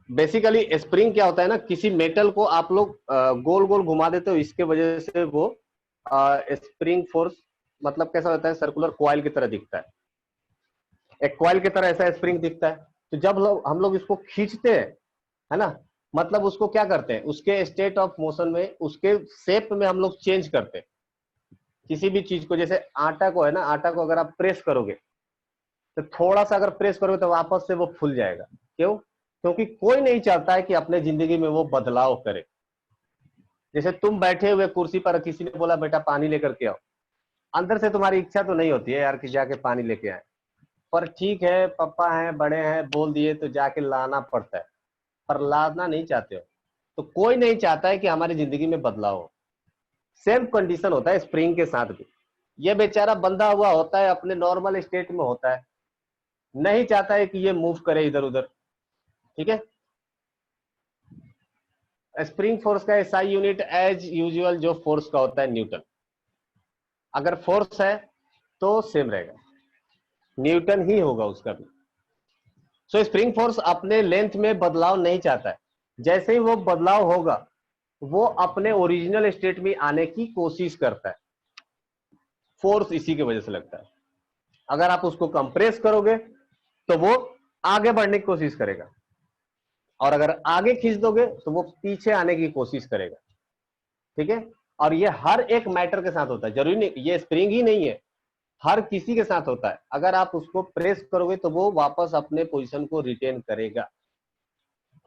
बेसिकली स्प्रिंग क्या होता है ना, किसी मेटल को आप लोग गोल गोल घुमा देते हो, इसके वजह से वो स्प्रिंग फोर्स मतलब कैसा होता है, सर्कुलर कॉइल की तरह दिखता है, एक कॉइल की तरह ऐसा स्प्रिंग दिखता है। तो जब हम लोग इसको खींचते हैं है ना, मतलब उसको क्या करते हैं, उसके स्टेट ऑफ मोशन में, उसके शेप में हम लोग चेंज करते हैं किसी भी चीज को। जैसे आटा को है ना, आटा को अगर आप प्रेस करोगे तो थोड़ा सा अगर प्रेस करोगे तो वापस से वो फूल जाएगा। क्यों? क्योंकि कोई नहीं चाहता है कि अपने जिंदगी में वो बदलाव करे। जैसे तुम बैठे हुए कुर्सी पर, किसी ने बोला बेटा पानी लेकर के आओ, अंदर से तुम्हारी इच्छा तो नहीं होती है यार कि जाके पानी लेके आए, पर ठीक है पापा हैं, बड़े हैं, बोल दिए तो जाके लाना पड़ता है, पर लाना नहीं चाहते हो। तो कोई नहीं चाहता है कि हमारी जिंदगी में बदलाव हो। सेम कंडीशन होता है स्प्रिंग के साथ भी। ये बेचारा बंधा हुआ होता है, अपने नॉर्मल स्टेट में होता है, नहीं चाहता है कि ये मूव करे इधर उधर, ठीक है। स्प्रिंग फोर्स का एसआई यूनिट एज यूजुअल जो फोर्स का होता है न्यूटन। अगर फोर्स है तो सेम रहेगा, न्यूटन ही होगा उसका भी। सो स्प्रिंग फोर्स अपने लेंथ में बदलाव नहीं चाहता है, जैसे ही वो बदलाव होगा वो अपने ओरिजिनल स्टेट में आने की कोशिश करता है। फोर्स इसी की वजह से लगता है। अगर आप उसको कंप्रेस करोगे तो वो आगे बढ़ने की कोशिश करेगा, और अगर आगे खींच दोगे तो वो पीछे आने की कोशिश करेगा, ठीक है। और ये हर एक मैटर के साथ होता है, जरूरी नहीं ये स्प्रिंग ही नहीं है, हर किसी के साथ होता है। अगर आप उसको प्रेस करोगे तो वो वापस अपने पोजीशन को रिटेन करेगा।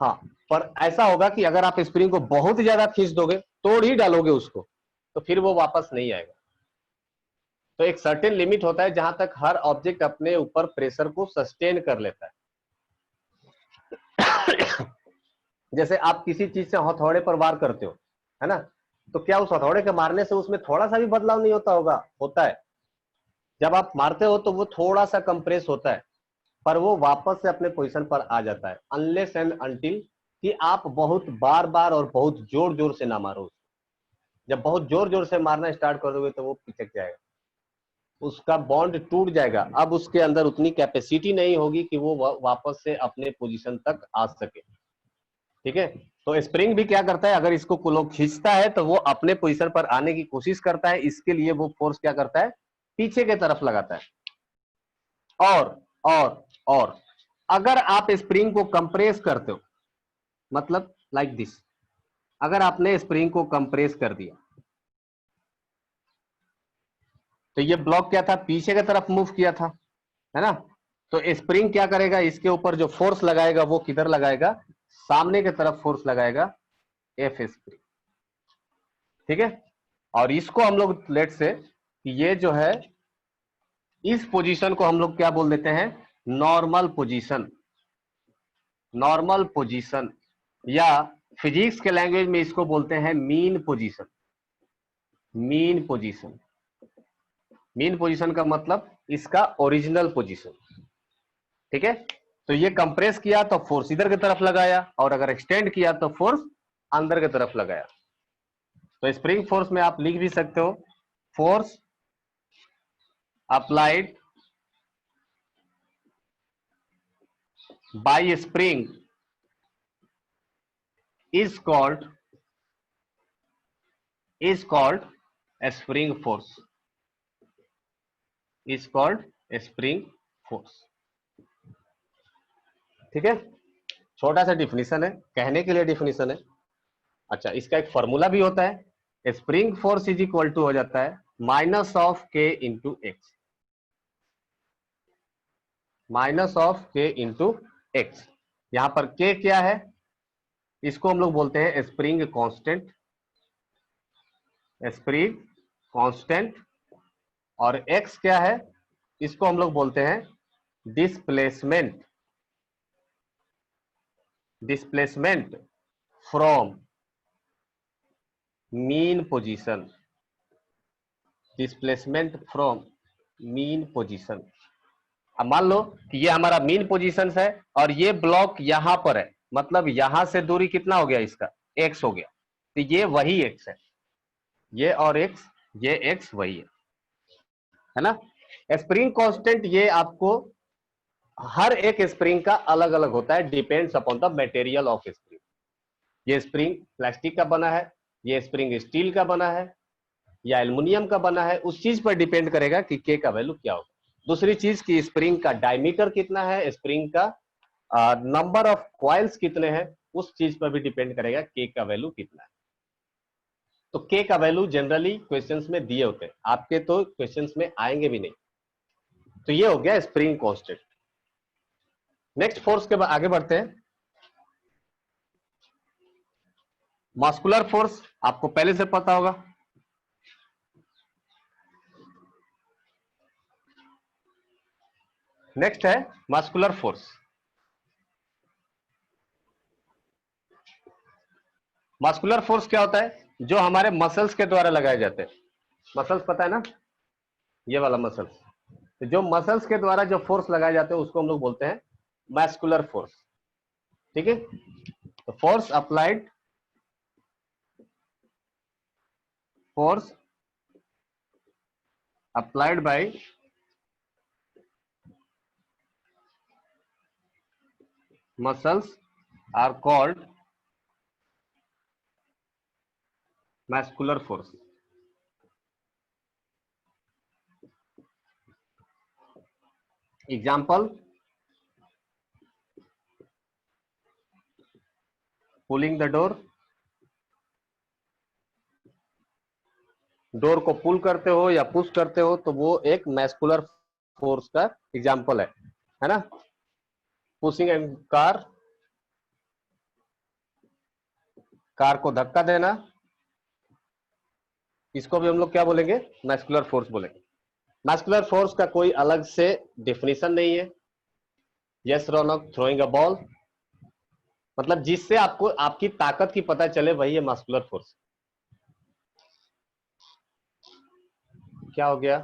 हाँ, पर ऐसा होगा कि अगर आप स्प्रिंग को बहुत ज्यादा खींच दोगे, तोड़ ही डालोगे उसको, तो फिर वो वापस नहीं आएगा। तो एक सर्टेन लिमिट होता है जहां तक हर ऑब्जेक्ट अपने ऊपर प्रेशर को सस्टेन कर लेता है। जैसे आप किसी चीज से हथौड़े पर वार करते हो है ना, तो क्या उस हथौड़े के मारने से उसमें थोड़ा सा भी बदलाव नहीं होता होगा? होता है। जब आप मारते हो तो वो थोड़ा सा कंप्रेस होता है, पर वो वापस से अपने पोजीशन पर आ जाता है, अनलेस एंड अनटिल कि आप बहुत बार बार और बहुत जोर जोर से ना मारो। जब बहुत जोर जोर से मारना स्टार्ट कर दोगे तो वो पिचक जाएगा, उसका बॉन्ड टूट जाएगा। अब उसके अंदर उतनी कैपेसिटी नहीं होगी कि वो वापस से अपने पोजीशन तक आ सके, ठीक है। तो स्प्रिंग भी क्या करता है, अगर इसको लोग खींचता है तो वो अपने पोजीशन पर आने की कोशिश करता है, इसके लिए वो फोर्स क्या करता है, पीछे की तरफ लगाता है। और अगर आप स्प्रिंग को कंप्रेस करते हो, मतलब लाइक दिस, अगर आपने स्प्रिंग को कंप्रेस कर दिया तो ये ब्लॉक क्या था, पीछे की तरफ मूव किया था, है ना। तो स्प्रिंग क्या करेगा, इसके ऊपर जो फोर्स लगाएगा वो किधर लगाएगा, सामने की तरफ फोर्स लगाएगा, एफ स्प्रिंग, ठीक है। और इसको हम लोग लेट से ये जो है, इस पोजीशन को हम लोग क्या बोल देते हैं, नॉर्मल पोजीशन। नॉर्मल पोजीशन, या फिजिक्स के लैंग्वेज में इसको बोलते हैं mean position. Mean position, mean position का मतलब इसका ओरिजिनल पोजीशन, ठीक है। तो ये कंप्रेस किया तो फोर्स इधर की तरफ लगाया, और अगर एक्सटेंड किया तो फोर्स अंदर की तरफ लगाया। तो स्प्रिंग फोर्स में आप लिख भी सकते हो, force applied by spring is called spring force, is called spring force, ठीक है। छोटा सा डिफिनीशन है, कहने के लिए डिफिनीशन है, अच्छा, इसका एक फॉर्मूला भी होता है, spring force is equal to हो जाता है minus of k into x, minus of k into x. यहां पर के क्या है, इसको हम लोग बोलते हैं स्प्रिंग कांस्टेंट, स्प्रिंग कांस्टेंट, और एक्स क्या है, इसको हम लोग बोलते हैं displacement, displacement from mean position, displacement from mean position. अब मान लो कि ये हमारा मीन पोजीशन है और ये ब्लॉक यहां पर है, मतलब यहां से दूरी कितना हो गया इसका, एक्स हो गया, तो ये वही एक्स है, ये और एक्स, ये एक्स वही है ना। स्प्रिंग कांस्टेंट ये आपको हर एक स्प्रिंग का अलग अलग होता है, depends upon the material of spring. ये स्प्रिंग प्लास्टिक का बना है, ये स्प्रिंग स्टील का बना है या एल्युमिनियम का बना है, उस चीज पर डिपेंड करेगा कि के का वैल्यू क्या होगा। दूसरी चीज की स्प्रिंग का डायमीटर कितना है, स्प्रिंग का नंबर ऑफ कॉइल्स कितने हैं, उस चीज पर भी डिपेंड करेगा के का वैल्यू कितना है। तो के का वैल्यू जनरली क्वेश्चंस में दिए होते हैं, आपके तो क्वेश्चंस में आएंगे भी नहीं। तो ये हो गया स्प्रिंग कांस्टेंट। नेक्स्ट फोर्स के बाद आगे बढ़ते हैं। मस्कुलर फोर्स आपको पहले से पता होगा, नेक्स्ट है मस्कुलर फोर्स। मस्कुलर फोर्स क्या होता है, जो हमारे मसल्स के द्वारा लगाए जाते हैं। मसल्स पता है ना, ये वाला मसल्स, तो जो मसल्स के द्वारा जो फोर्स लगाए जाते हैं उसको हम लोग बोलते हैं मस्कुलर फोर्स। ठीक है, तो force applied, force applied by muscles are called muscular force. Example, pulling the door, door को पुल करते हो या पुश करते हो तो वो एक मैस्कुलर फोर्स का एग्जाम्पल है ना। पुशिंग एंड कार, कार को धक्का देना, इसको भी हम लोग क्या बोलेंगे, मैस्कुलर फोर्स बोलेंगे। मैस्कुलर फोर्स का कोई अलग से डेफिनेशन नहीं है। Yes Raunak, throwing a ball, मतलब जिससे आपको आपकी ताकत की पता चले वही है मस्कुलर फोर्स। क्या हो गया,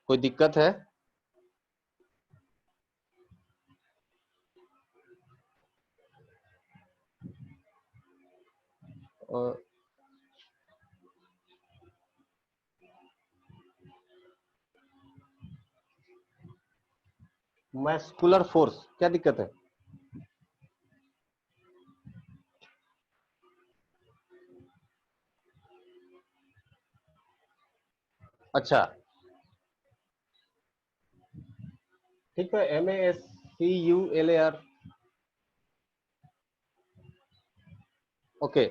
कोई दिक्कत है? मस्कुलर फोर्स क्या दिक्कत है? अच्छा ठीक है, MASCULAR, ओके,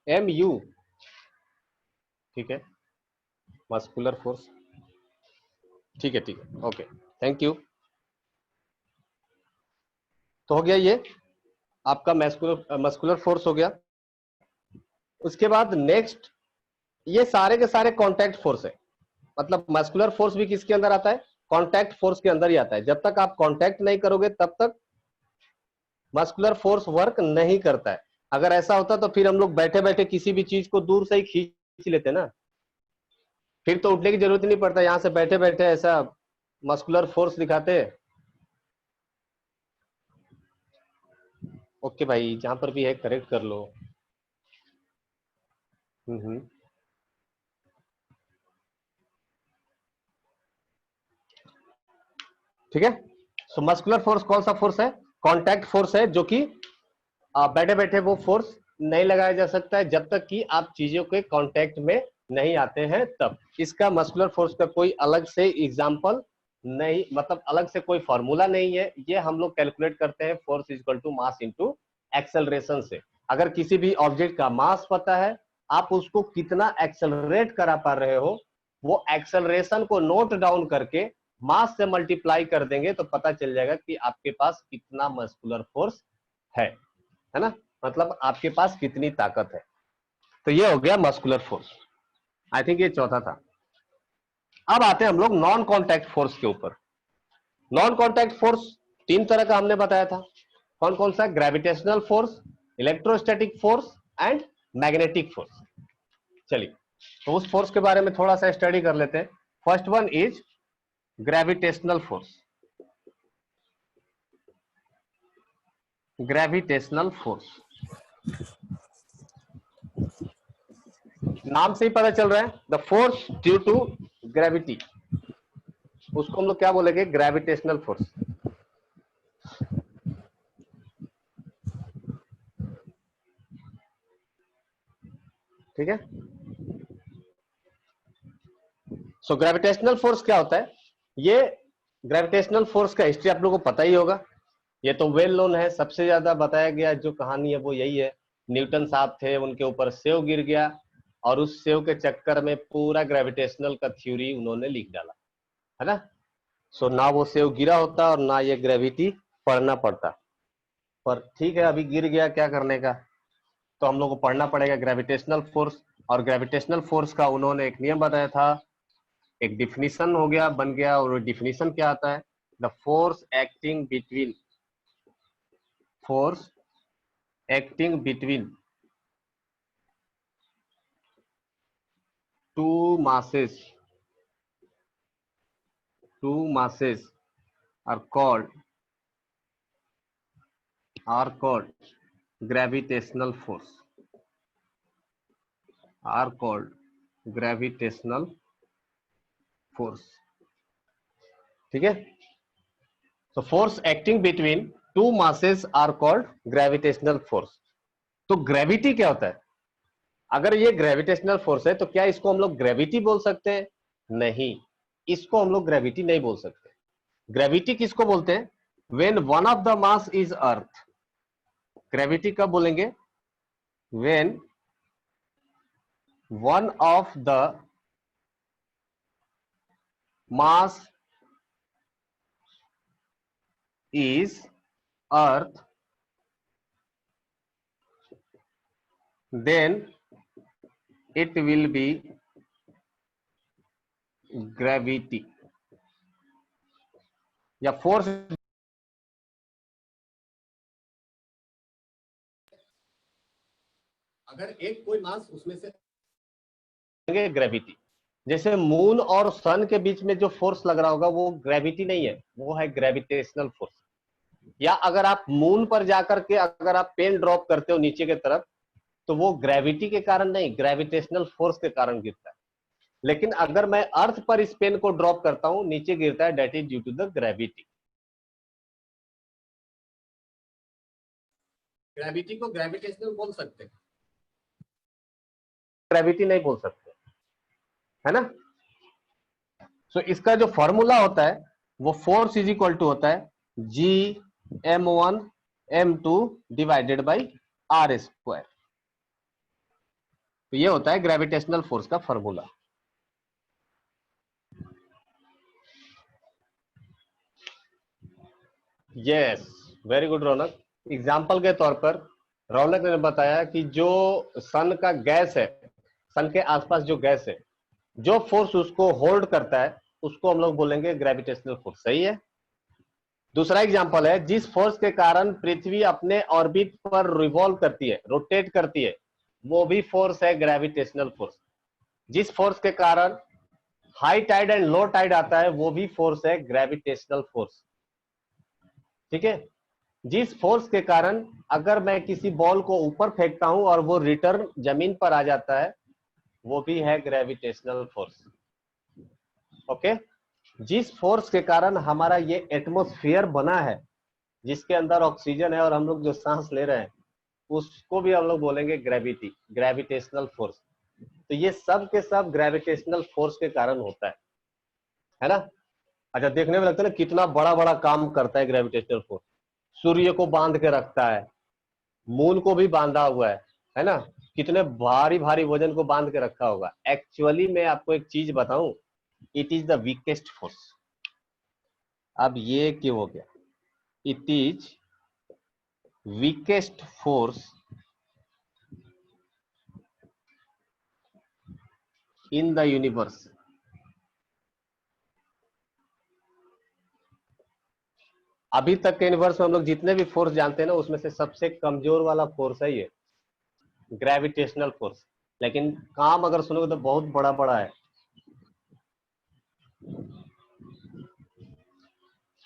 MU, ठीक है, मस्कुलर फोर्स, ठीक है ठीक है, ओके, थैंक यू। तो हो गया ये आपका मस्कुलर फोर्स हो गया। उसके बाद नेक्स्ट, ये सारे के सारे कॉन्टैक्ट फोर्स है, मतलब मस्कुलर फोर्स भी किसके अंदर आता है, कॉन्टैक्ट फोर्स के अंदर ही आता है। जब तक आप कॉन्टैक्ट नहीं करोगे तब तक मस्कुलर फोर्स वर्क नहीं करता है। अगर ऐसा होता तो फिर हम लोग बैठे बैठे किसी भी चीज को दूर से ही खींच लेते ना, फिर तो उठने की जरूरत नहीं पड़ता, यहां से बैठे बैठे ऐसा मस्कुलर फोर्स दिखाते। ओके भाई, जहां पर भी है करेक्ट कर लो। ठीक है, सो मस्कुलर फोर्स कौन सा फोर्स है, कॉन्टैक्ट फोर्स है, जो कि बैठे बैठे वो फोर्स नहीं लगाया जा सकता है जब तक कि आप चीजों के कांटेक्ट में नहीं आते हैं तब। इसका मस्कुलर फोर्स का कोई अलग से एग्जांपल नहीं, मतलब अलग से कोई फॉर्मूला नहीं है, ये हम लोग कैलकुलेट करते हैं force equal to mass into acceleration से। अगर किसी भी ऑब्जेक्ट का मास पता है, आप उसको कितना एक्सेलरेट करा पा रहे हो, वो एक्सेलरेशन को नोट डाउन करके मास से मल्टीप्लाई कर देंगे तो पता चल जाएगा कि आपके पास कितना मस्कुलर फोर्स है ना, मतलब आपके पास कितनी ताकत है। तो ये हो गया मस्कुलर फोर्स। आई थिंक ये चौथा था। अब आते हैं हम लोग नॉन कॉन्टैक्ट फोर्स के ऊपर। नॉन कॉन्टैक्ट फोर्स 3 तरह का हमने बताया था। कौन कौन सा? Gravitational force, electrostatic force and magnetic force. चलिए, तो उस फोर्स के बारे में थोड़ा सा स्टडी कर लेते हैं। First one is gravitational force. Gravitational force, नाम से ही पता चल रहा है, the force due to gravity. उसको हम लोग क्या बोलेंगे? Gravitational force. ठीक है। सो ग्रेविटेशनल फोर्स क्या होता है? ये ग्रेविटेशनल फोर्स का हिस्ट्री आप लोगों को पता ही होगा। ये तो वेल नोन है, सबसे ज्यादा बताया गया जो कहानी है वो यही है। न्यूटन साहब थे, उनके ऊपर सेव गिर गया और उस सेव के चक्कर में पूरा ग्रेविटेशनल का थ्योरी उन्होंने लिख डाला, है ना। सो ना वो सेव गिरा होता और ना ये ग्रेविटी पढ़ना पड़ता। पर ठीक है, अभी गिर गया, क्या करने का, तो हम लोग को पढ़ना पड़ेगा ग्रेविटेशनल फोर्स। और ग्रेविटेशनल फोर्स का उन्होंने एक नियम बताया था, एक डिफिनीशन हो गया, बन गया। और डिफिनीशन क्या आता है? The force acting between two masses are called gravitational force, ठीक है। तो force acting between two masses are called gravitational force. तो ग्रेविटी क्या होता है? अगर ये ग्रेविटेशनल फोर्स है तो क्या इसको हम लोग ग्रेविटी बोल सकते हैं? नहीं, इसको हम लोग ग्रेविटी नहीं बोल सकते। ग्रेविटी किसको बोलते हैं? When one of the mass is earth. Gravity कब बोलेंगे? When one of the mass is earth, then it will be gravity या फोर्स। अगर एक कोई मास उसमें से ग्रेविटी, जैसे मून और सन के बीच में जो फोर्स लग रहा होगा वो ग्रेविटी नहीं है, वो है ग्रेविटेशनल फोर्स। या अगर आप मून पर जाकर के अगर आप पेन ड्रॉप करते हो नीचे की तरफ, तो वो ग्रेविटी के कारण नहीं, ग्रेविटेशनल फोर्स के कारण गिरता है। लेकिन अगर मैं अर्थ पर इस पेन को ड्रॉप करता हूं, नीचे गिरता है, that is due to the gravity. Gravity को ग्रेविटेशनल बोल सकते हैं, ग्रेविटी नहीं बोल सकते, है ना। सो इसका जो फॉर्मूला होता है वो फोर्स इज इक्वल टू होता है G m1m2 divided by r square. तो ये होता है ग्रेविटेशनल फोर्स का फॉर्मूला। यस, वेरी गुड रौनक। एग्जाम्पल के तौर पर रौनक ने बताया कि जो सन का गैस है, सन के आसपास जो गैस है, जो फोर्स उसको होल्ड करता है उसको हम लोग बोलेंगे ग्रेविटेशनल फोर्स। सही है। दूसरा एग्जांपल है, जिस फोर्स के कारण पृथ्वी अपने ऑर्बिट पर रिवॉल्व करती है, रोटेट करती है, वो भी फोर्स है ग्रेविटेशनल फोर्स। जिस फोर्स के कारण high tide and low tide आता है वो भी फोर्स है ग्रेविटेशनल फोर्स। ठीक है। जिस फोर्स के कारण अगर मैं किसी बॉल को ऊपर फेंकता हूं और वो रिटर्न जमीन पर आ जाता है, वो भी है ग्रेविटेशनल फोर्स। ओके। जिस फोर्स के कारण हमारा ये एटमॉस्फेयर बना है, जिसके अंदर ऑक्सीजन है और हम लोग जो सांस ले रहे हैं, उसको भी हम लोग बोलेंगे ग्रेविटी, ग्रेविटेशनल फोर्स। तो ये सब के सब ग्रेविटेशनल फोर्स के कारण होता है ना। अच्छा, देखने में लगता है ना कितना बड़ा बड़ा काम करता है ग्रेविटेशनल फोर्स। सूर्य को बांध के रखता है, मून को भी बांधा हुआ है ना, कितने भारी भारी वजन को बांध के रखा होगा। एक्चुअली मैं आपको एक चीज बताऊं, it is the weakest force. अब ये क्यों हो गया? It is weakest force in the universe. अभी तक के यूनिवर्स में हम लोग जितने भी फोर्स जानते हैं ना, उसमें से सबसे कमजोर वाला फोर्स है ये ग्रेविटेशनल फोर्स। लेकिन काम अगर सुनोगे तो बहुत बड़ा बड़ा है।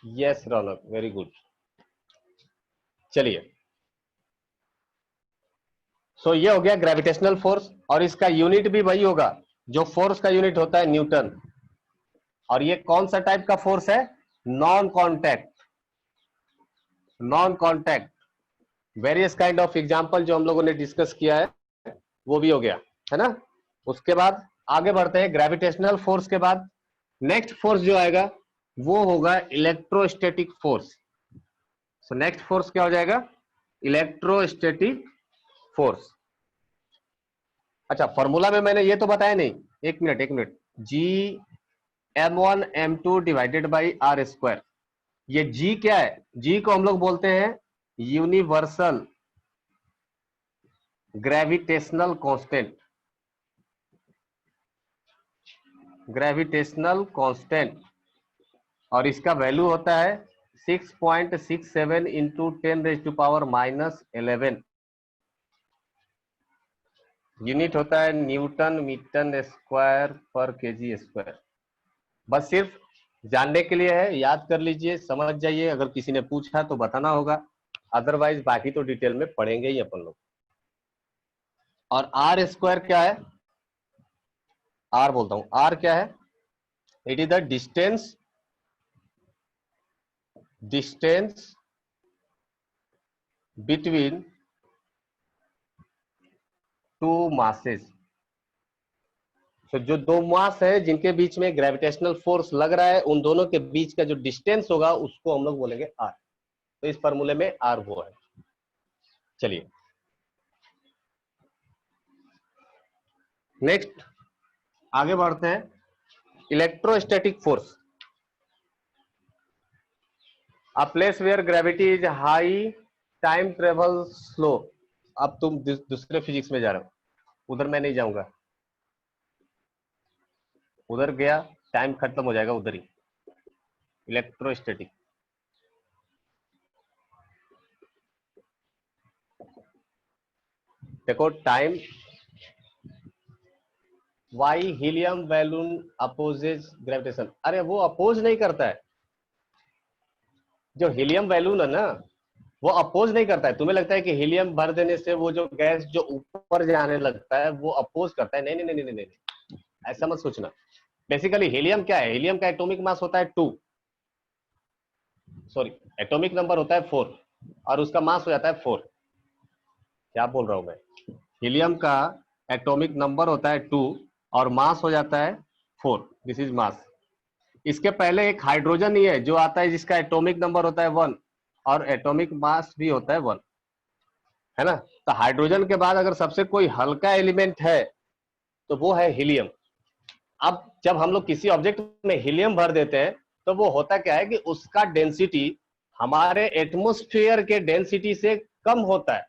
यस रौनक, वेरी गुड। चलिए, सो ये हो गया ग्रेविटेशनल फोर्स, और इसका यूनिट भी वही होगा जो फोर्स का यूनिट होता है, न्यूटन। और ये कौन सा टाइप का फोर्स है? Non contact. Non contact, various kind of example जो हम लोगों ने डिस्कस किया है वो भी हो गया, है ना। उसके बाद आगे बढ़ते हैं। ग्रेविटेशनल फोर्स के बाद नेक्स्ट फोर्स जो आएगा वो होगा electrostatic force. So next force क्या हो जाएगा? Electrostatic force. अच्छा, फॉर्मूला में मैंने ये तो बताया नहीं, एक minute, G m1 m2 divided by r square. ये जी क्या है? जी को हम लोग बोलते हैं universal gravitational constant. Gravitational constant, और इसका वैल्यू होता है 6.67 इंटू 10⁻⁻11। यूनिट होता है न्यूटन मीटर स्क्वायर पर केजी स्क्वायर। बस सिर्फ जानने के लिए है, याद कर लीजिए, समझ जाइए। अगर किसी ने पूछा तो बताना होगा, अदरवाइज बाकी तो डिटेल में पढ़ेंगे ही अपन लोग। और आर स्क्वायर क्या है? आर बोलता हूं, आर क्या है? It is the distance between two masses. तो जो दो मास है जिनके बीच में ग्रेविटेशनल फोर्स लग रहा है, उन दोनों के बीच का जो डिस्टेंस होगा उसको हम लोग बोलेंगे आर। तो इस फॉर्मूले में आर वो है। चलिए नेक्स्ट आगे बढ़ते हैं। Electrostatic force, a place where gravity is high, time travel slow. अब तुम दूसरे फिजिक्स में जा रहे हो, उधर मैं नहीं जाऊंगा। उधर गया टाइम खत्म हो जाएगा उधर ही। इलेक्ट्रोस्टैटिक, देखो time, why helium balloon opposes gravitation. अरे वो अपोज नहीं करता है, जो हीलियम बैलून है ना वो अपोज नहीं करता है। तुम्हें लगता है कि हीलियम भर देने से वो जो गैस जो ऊपर जाने लगता है वो अपोज करता है? नहीं नहीं नहीं नहीं नहीं, ऐसा मत सोचना। बेसिकली हीलियम क्या है? हीलियम का एटॉमिक मास होता है 2, सॉरी एटॉमिक नंबर होता है 4, और उसका मास हो जाता है 4। क्या बोल रहा हूं मैं? हीलियम का एटॉमिक नंबर होता है 2 और मास हो जाता है 4। This is mass. इसके पहले एक हाइड्रोजन ही है जो आता है जिसका एटॉमिक नंबर होता है 1 और एटॉमिक मास भी होता है 1, है ना। तो हाइड्रोजन के बाद अगर सबसे कोई हल्का एलिमेंट है तो वो है हीलियम। अब जब हम लोग किसी ऑब्जेक्ट में हीलियम भर देते हैं तो वो होता क्या है कि उसका डेंसिटी हमारे एटमॉस्फेयर के डेंसिटी से कम होता है।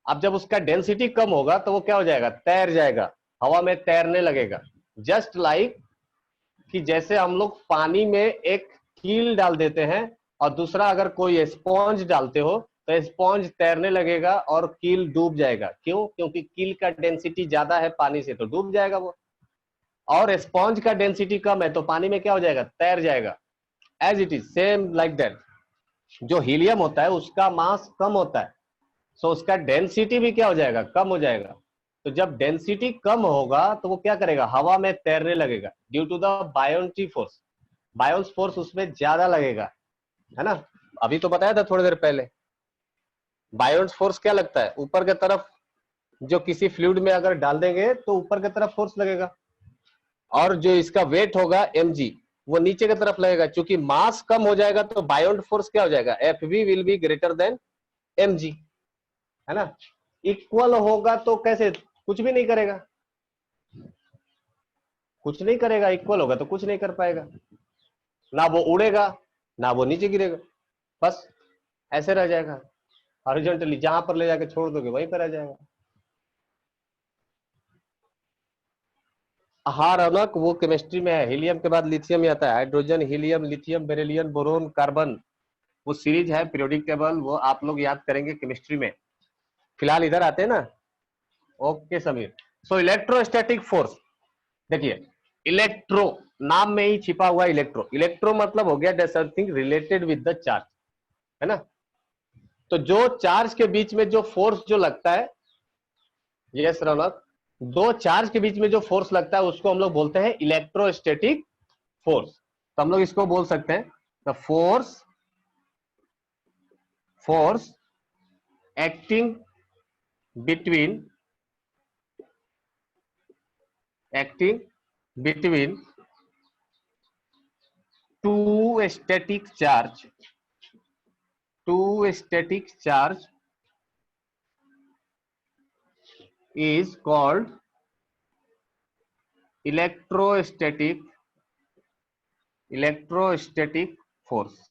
अब जब उसका डेंसिटी कम होगा तो वो क्या हो जाएगा? तैर जाएगा, हवा में तैरने लगेगा। जस्ट लाइक कि जैसे हम लोग पानी में एक कील डाल देते हैं और दूसरा अगर कोई स्पॉन्ज डालते हो तो स्पॉन्ज तैरने लगेगा और कील डूब जाएगा। क्यों? क्योंकि कील का डेंसिटी ज्यादा है पानी से, तो डूब जाएगा वो। और स्पॉन्ज का डेंसिटी कम है तो पानी में क्या हो जाएगा? तैर जाएगा। As it is same like that, जो हीलियम होता है उसका मास कम होता है, सो उसका डेंसिटी भी क्या हो जाएगा? कम हो जाएगा। तो जब डेंसिटी कम होगा तो वो क्या करेगा? हवा में तैरने लगेगा due to the buoyancy force. Buoyant force उसमें ज्यादा लगेगा, है ना। अभी तो बताया था थोड़ी देर पहले, बायोन्स फोर्स क्या लगता है? ऊपर की तरफ जो किसी फ्लूइड में अगर डाल देंगे तो ऊपर की तरफ फोर्स लगेगा, और जो इसका वेट होगा mg, वो नीचे की तरफ लगेगा, क्योंकि मास कम हो जाएगा तो बायोंड फोर्स क्या हो जाएगा, F V will be greater than M G, है ना। इक्वल होगा तो कैसे, कुछ भी नहीं करेगा, कुछ नहीं करेगा, इक्वल होगा तो कुछ नहीं कर पाएगा, ना वो उड़ेगा ना वो नीचे गिरेगा, बस ऐसे रह जाएगा हॉरिजॉन्टली, जहां पर ले जाके छोड़ दोगे वहीं पर रह जाएगा। हाँ रौनक, वो केमिस्ट्री में है, हीलियम के बाद लिथियम ही आता है, hydrogen, helium, lithium, beryllium, boron, carbon, वो सीरीज है पीरियोडिक टेबल, वो आप लोग याद करेंगे केमिस्ट्री में। फिलहाल इधर आते हैं ना। ओके समीर। सो इलेक्ट्रोस्टैटिक फोर्स, देखिए इलेक्ट्रो, नाम में ही छिपा हुआ इलेक्ट्रो, इलेक्ट्रो मतलब हो गया something related with the charge, है ना। तो जो चार्ज के बीच में जो फोर्स जो लगता है, यस रौनक, दो चार्ज के बीच में जो फोर्स लगता है उसको हम लोग बोलते हैं इलेक्ट्रोस्टैटिक फोर्स। तो हम लोग इसको बोल सकते हैं the force acting between to static charge, is called electrostatic force,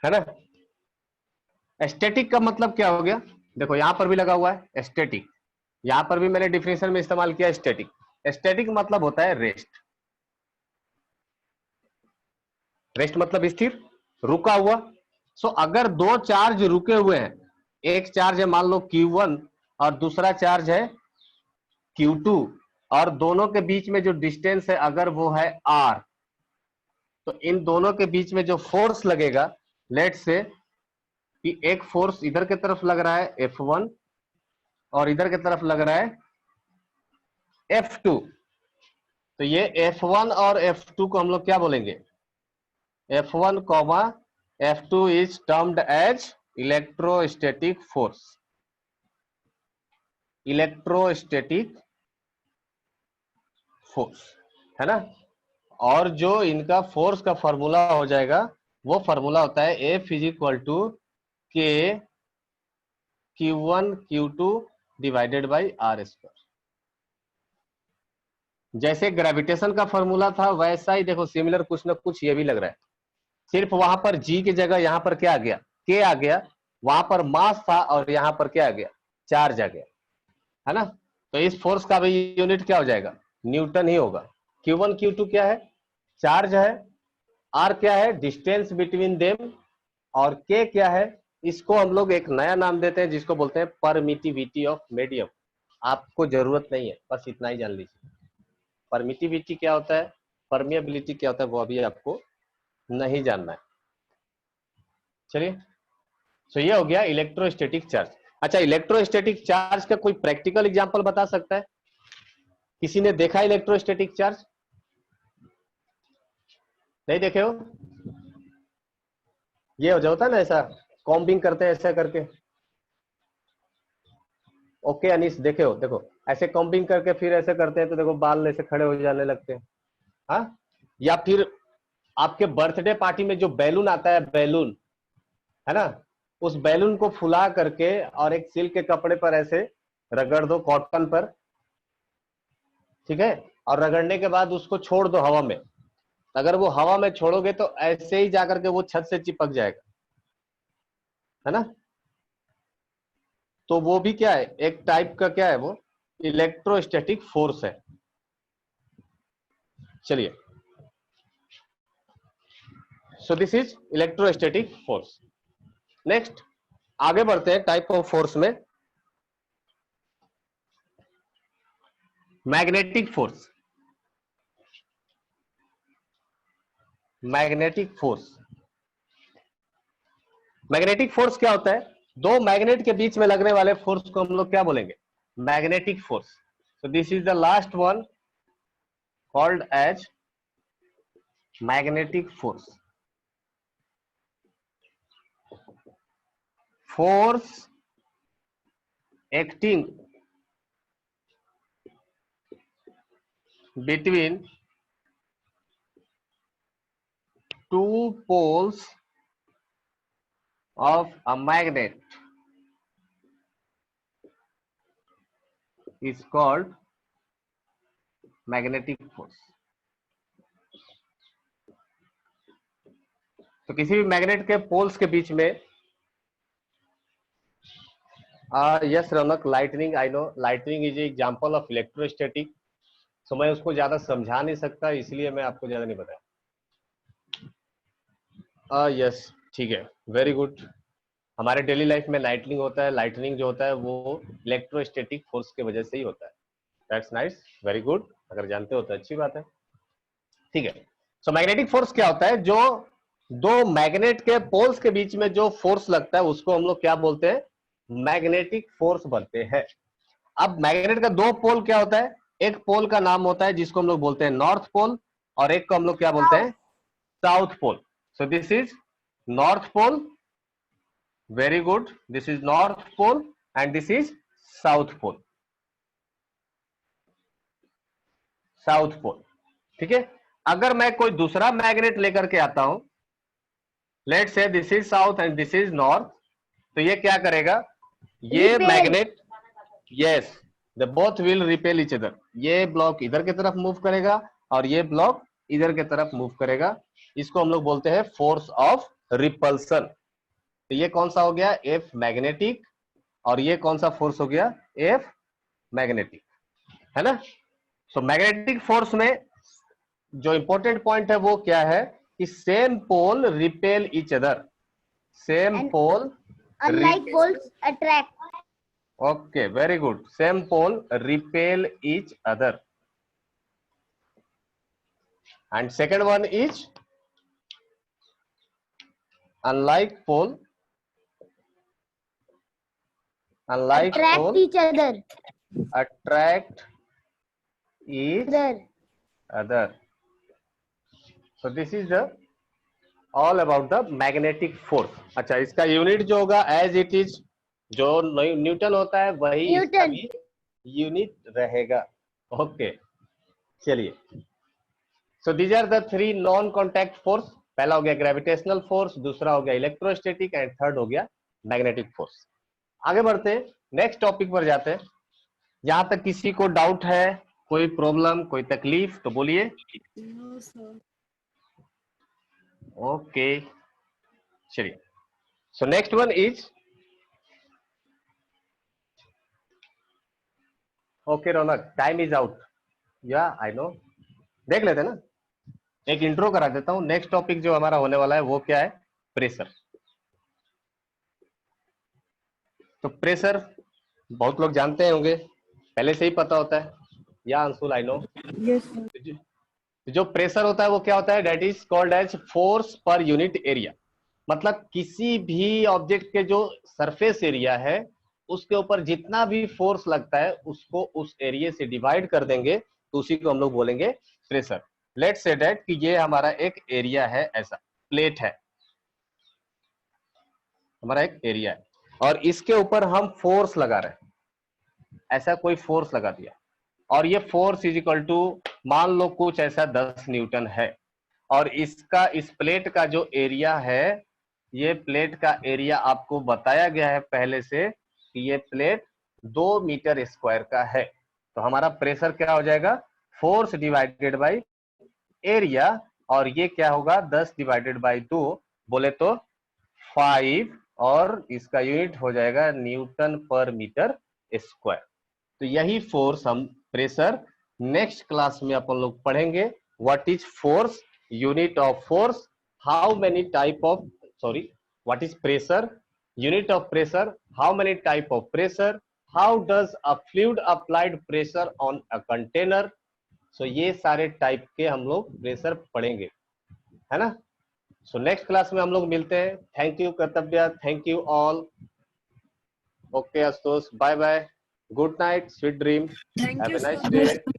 है ना। स्टैटिक का मतलब क्या हो गया, देखो यहां पर भी लगा हुआ है स्टैटिक, यहां पर भी मैंने डिफिनेशन में इस्तेमाल किया स्टैटिक। स्टैटिक मतलब होता है रेस्ट, रेस्ट मतलब स्थिर, रुका हुआ। सो अगर दो चार्ज रुके हुए हैं, एक चार्ज है मान लो Q1 और दूसरा चार्ज है Q2, और दोनों के बीच में जो डिस्टेंस है अगर वो है R, तो इन दोनों के बीच में जो फोर्स लगेगा, लेट से कि एक फोर्स इधर की तरफ लग रहा है F1 और इधर की तरफ लग रहा है F2, तो ये F1 और F2 को हम लोग क्या बोलेंगे, F1 comma F2 is termed as electrostatic force, electrostatic force, है ना। और जो इनका फोर्स का फॉर्मूला हो जाएगा, वो फॉर्मूला होता है F इज इक्वल टू के Q1 Q2 divided by R square. जैसे ग्रेविटेशन का फॉर्मूला था वैसा ही देखो सिमिलर कुछ ना कुछ ये भी लग रहा है, सिर्फ वहां पर G की जगह यहां पर क्या आ गया, K आ गया, वहां पर मास था और यहां पर क्या आ गया, चार्ज आ गया, है ना। तो इस फोर्स का भी यूनिट क्या हो जाएगा, न्यूटन ही होगा। Q1 Q2 क्या है, चार्ज है, R क्या है, डिस्टेंस बिटवीन देम, और K क्या है, इसको हम लोग एक नया नाम देते हैं जिसको बोलते हैं परमिटिविटी ऑफ मीडियम। आपको जरूरत नहीं है, बस इतना ही जान लीजिए परमिटिविटी क्या होता है, परमिएबिलिटी क्या होता है, वो अभी आपको नहीं जानना है। चलिए, सो ये हो गया इलेक्ट्रोस्टैटिक चार्ज। अच्छा, इलेक्ट्रोस्टैटिक चार्ज का कोई प्रैक्टिकल एग्जांपल बता सकता है, किसी ने देखा इलेक्ट्रोस्टैटिक चार्ज, नहीं देखे हो, ये हो जाता है ना ऐसा, कॉम्बिंग करते हैं ऐसा करके, ओके अनीस देखे हो, देखो ऐसे कॉम्बिंग करके फिर ऐसे करते हैं तो देखो बाल ऐसे खड़े हो जाने लगते हैं, हाँ। या फिर आपके बर्थडे पार्टी में जो बैलून आता है, बैलून, है ना, उस बैलून को फुला करके और एक सिल्क के कपड़े पर ऐसे रगड़ दो, कॉटन पर, ठीक है, और रगड़ने के बाद उसको छोड़ दो हवा में, अगर वो हवा में छोड़ोगे तो ऐसे ही जाकर के वो छत से चिपक जाएगा, है ना। तो वो भी क्या है, एक टाइप का क्या है, वो इलेक्ट्रोस्टैटिक फोर्स है। चलिए, सो this is electrostatic force. Next आगे बढ़ते हैं टाइप ऑफ फोर्स में, magnetic force. Magnetic force, magnetic force क्या होता है, दो मैग्नेट के बीच में लगने वाले फोर्स को हम लोग क्या बोलेंगे, magnetic force. So this is the last one called as magnetic force. Force acting between two poles of a magnet is called magnetic force. तो किसी भी मैग्नेट के पोल्स के बीच में yes Raunak, lightning, I know lightning is example of electrostatic. So मैं उसको ज्यादा समझा नहीं सकता, इसलिए मैं आपको ज्यादा नहीं बताया। यस ठीक है, वेरी गुड। हमारे डेली लाइफ में लाइटनिंग होता है, लाइटनिंग जो होता है वो इलेक्ट्रोस्टैटिक फोर्स की वजह से ही होता है। दैट्स नाइस, वेरी गुड, अगर जानते हो तो अच्छी बात है। ठीक है, सो मैग्नेटिक फोर्स क्या होता है? जो दो मैग्नेट के पोल्स के बीच में जो फोर्स लगता है उसको हम लोग क्या बोलते हैं? मैग्नेटिक फोर्स बोलते हैं। अब मैग्नेट का दो पोल क्या होता है? एक पोल का नाम होता है जिसको हम लोग बोलते हैं नॉर्थ पोल, और एक को हम लोग क्या बोलते हैं? South pole. So this is north pole, very good, this is north pole and this is south pole. South pole, ठीक है। अगर मैं कोई दूसरा मैग्नेट लेकर के आता हूं, let's say this is south and this is north, तो ये क्या करेगा? ये magnet, yes, the both will repel each other. ये ब्लॉक इधर की तरफ मूव करेगा और ये ब्लॉक इधर की तरफ मूव करेगा। इसको हम लोग बोलते हैं फोर्स ऑफ रिपल्सन। तो ये कौन सा हो गया? एफ मैग्नेटिक, और ये कौन सा फोर्स हो गया? एफ मैग्नेटिक, है ना। सो मैग्नेटिक फोर्स में जो इंपॉर्टेंट पॉइंट है वो क्या है कि same pole repel each other, same pole unlike poles attract. Okay, very good. Same pole repel each other. And second one is unlike pole Attract each other. attract each Other. other. So this is the all about the magnetic force. अच्छा, इसका unit जो होगा as it is, जो Newton होता है वही इसका भी यूनिट रहेगा। ओके, चलिए। So these are the three non contact force. पहला हो गया ग्रेविटेशनल फोर्स, दूसरा हो गया इलेक्ट्रोस्टैटिक एंड थर्ड हो गया मैग्नेटिक फोर्स। आगे बढ़ते हैं, नेक्स्ट टॉपिक पर जाते हैं। जहां तक किसी को डाउट है, कोई प्रॉब्लम, कोई तकलीफ, तो बोलिए। ओके, चलिए। So next one is, okay Raunak, time is out, या आई नो, देख लेते ना, एक इंट्रो करा देता हूं। नेक्स्ट टॉपिक जो हमारा होने वाला है वो क्या है? प्रेशर। तो प्रेशर बहुत लोग जानते होंगे, पहले से ही पता होता है, या अंशुल आई नो? जो प्रेशर होता है वो क्या होता है? That is called as force per unit area. मतलब किसी भी ऑब्जेक्ट के जो सरफेस एरिया है उसके ऊपर जितना भी फोर्स लगता है उसको उस एरिया से डिवाइड कर देंगे, तो उसी को हम लोग बोलेंगे प्रेशर। लेट्स से दैट कि ये हमारा एक एरिया है, ऐसा प्लेट है, हमारा एक एरिया है, और इसके ऊपर हम फोर्स लगा रहे हैं, ऐसा कोई फोर्स लगा दिया, और ये फोर्स इज इक्वल टू, मान लो कुछ ऐसा 10 न्यूटन है, और इसका, इस प्लेट का जो एरिया है, ये प्लेट का एरिया आपको बताया गया है पहले से कि ये प्लेट 2 मीटर स्क्वायर का है। तो हमारा प्रेशर क्या हो जाएगा? फोर्स डिवाइडेड बाई एरिया, और ये क्या होगा? 10 डिवाइडेड बाई 2 बोले तो 5, और इसका यूनिट हो जाएगा न्यूटन पर मीटर स्क्वायर। तो यही फोर्स हम प्रेशर नेक्स्ट क्लास में अपन लोग पढ़ेंगे। What is force, unit of force, how many type of, sorry, what is pressure, unit of pressure, how many type of pressure, how does a fluid applied pressure on a container। so ये सारे type के हम लोग pressure पढ़ेंगे, है ना। So next class में हम लोग मिलते हैं। Thank you Kartavya, thank you all. Okay Ashutosh, bye bye, good night, sweet dream, have a nice day.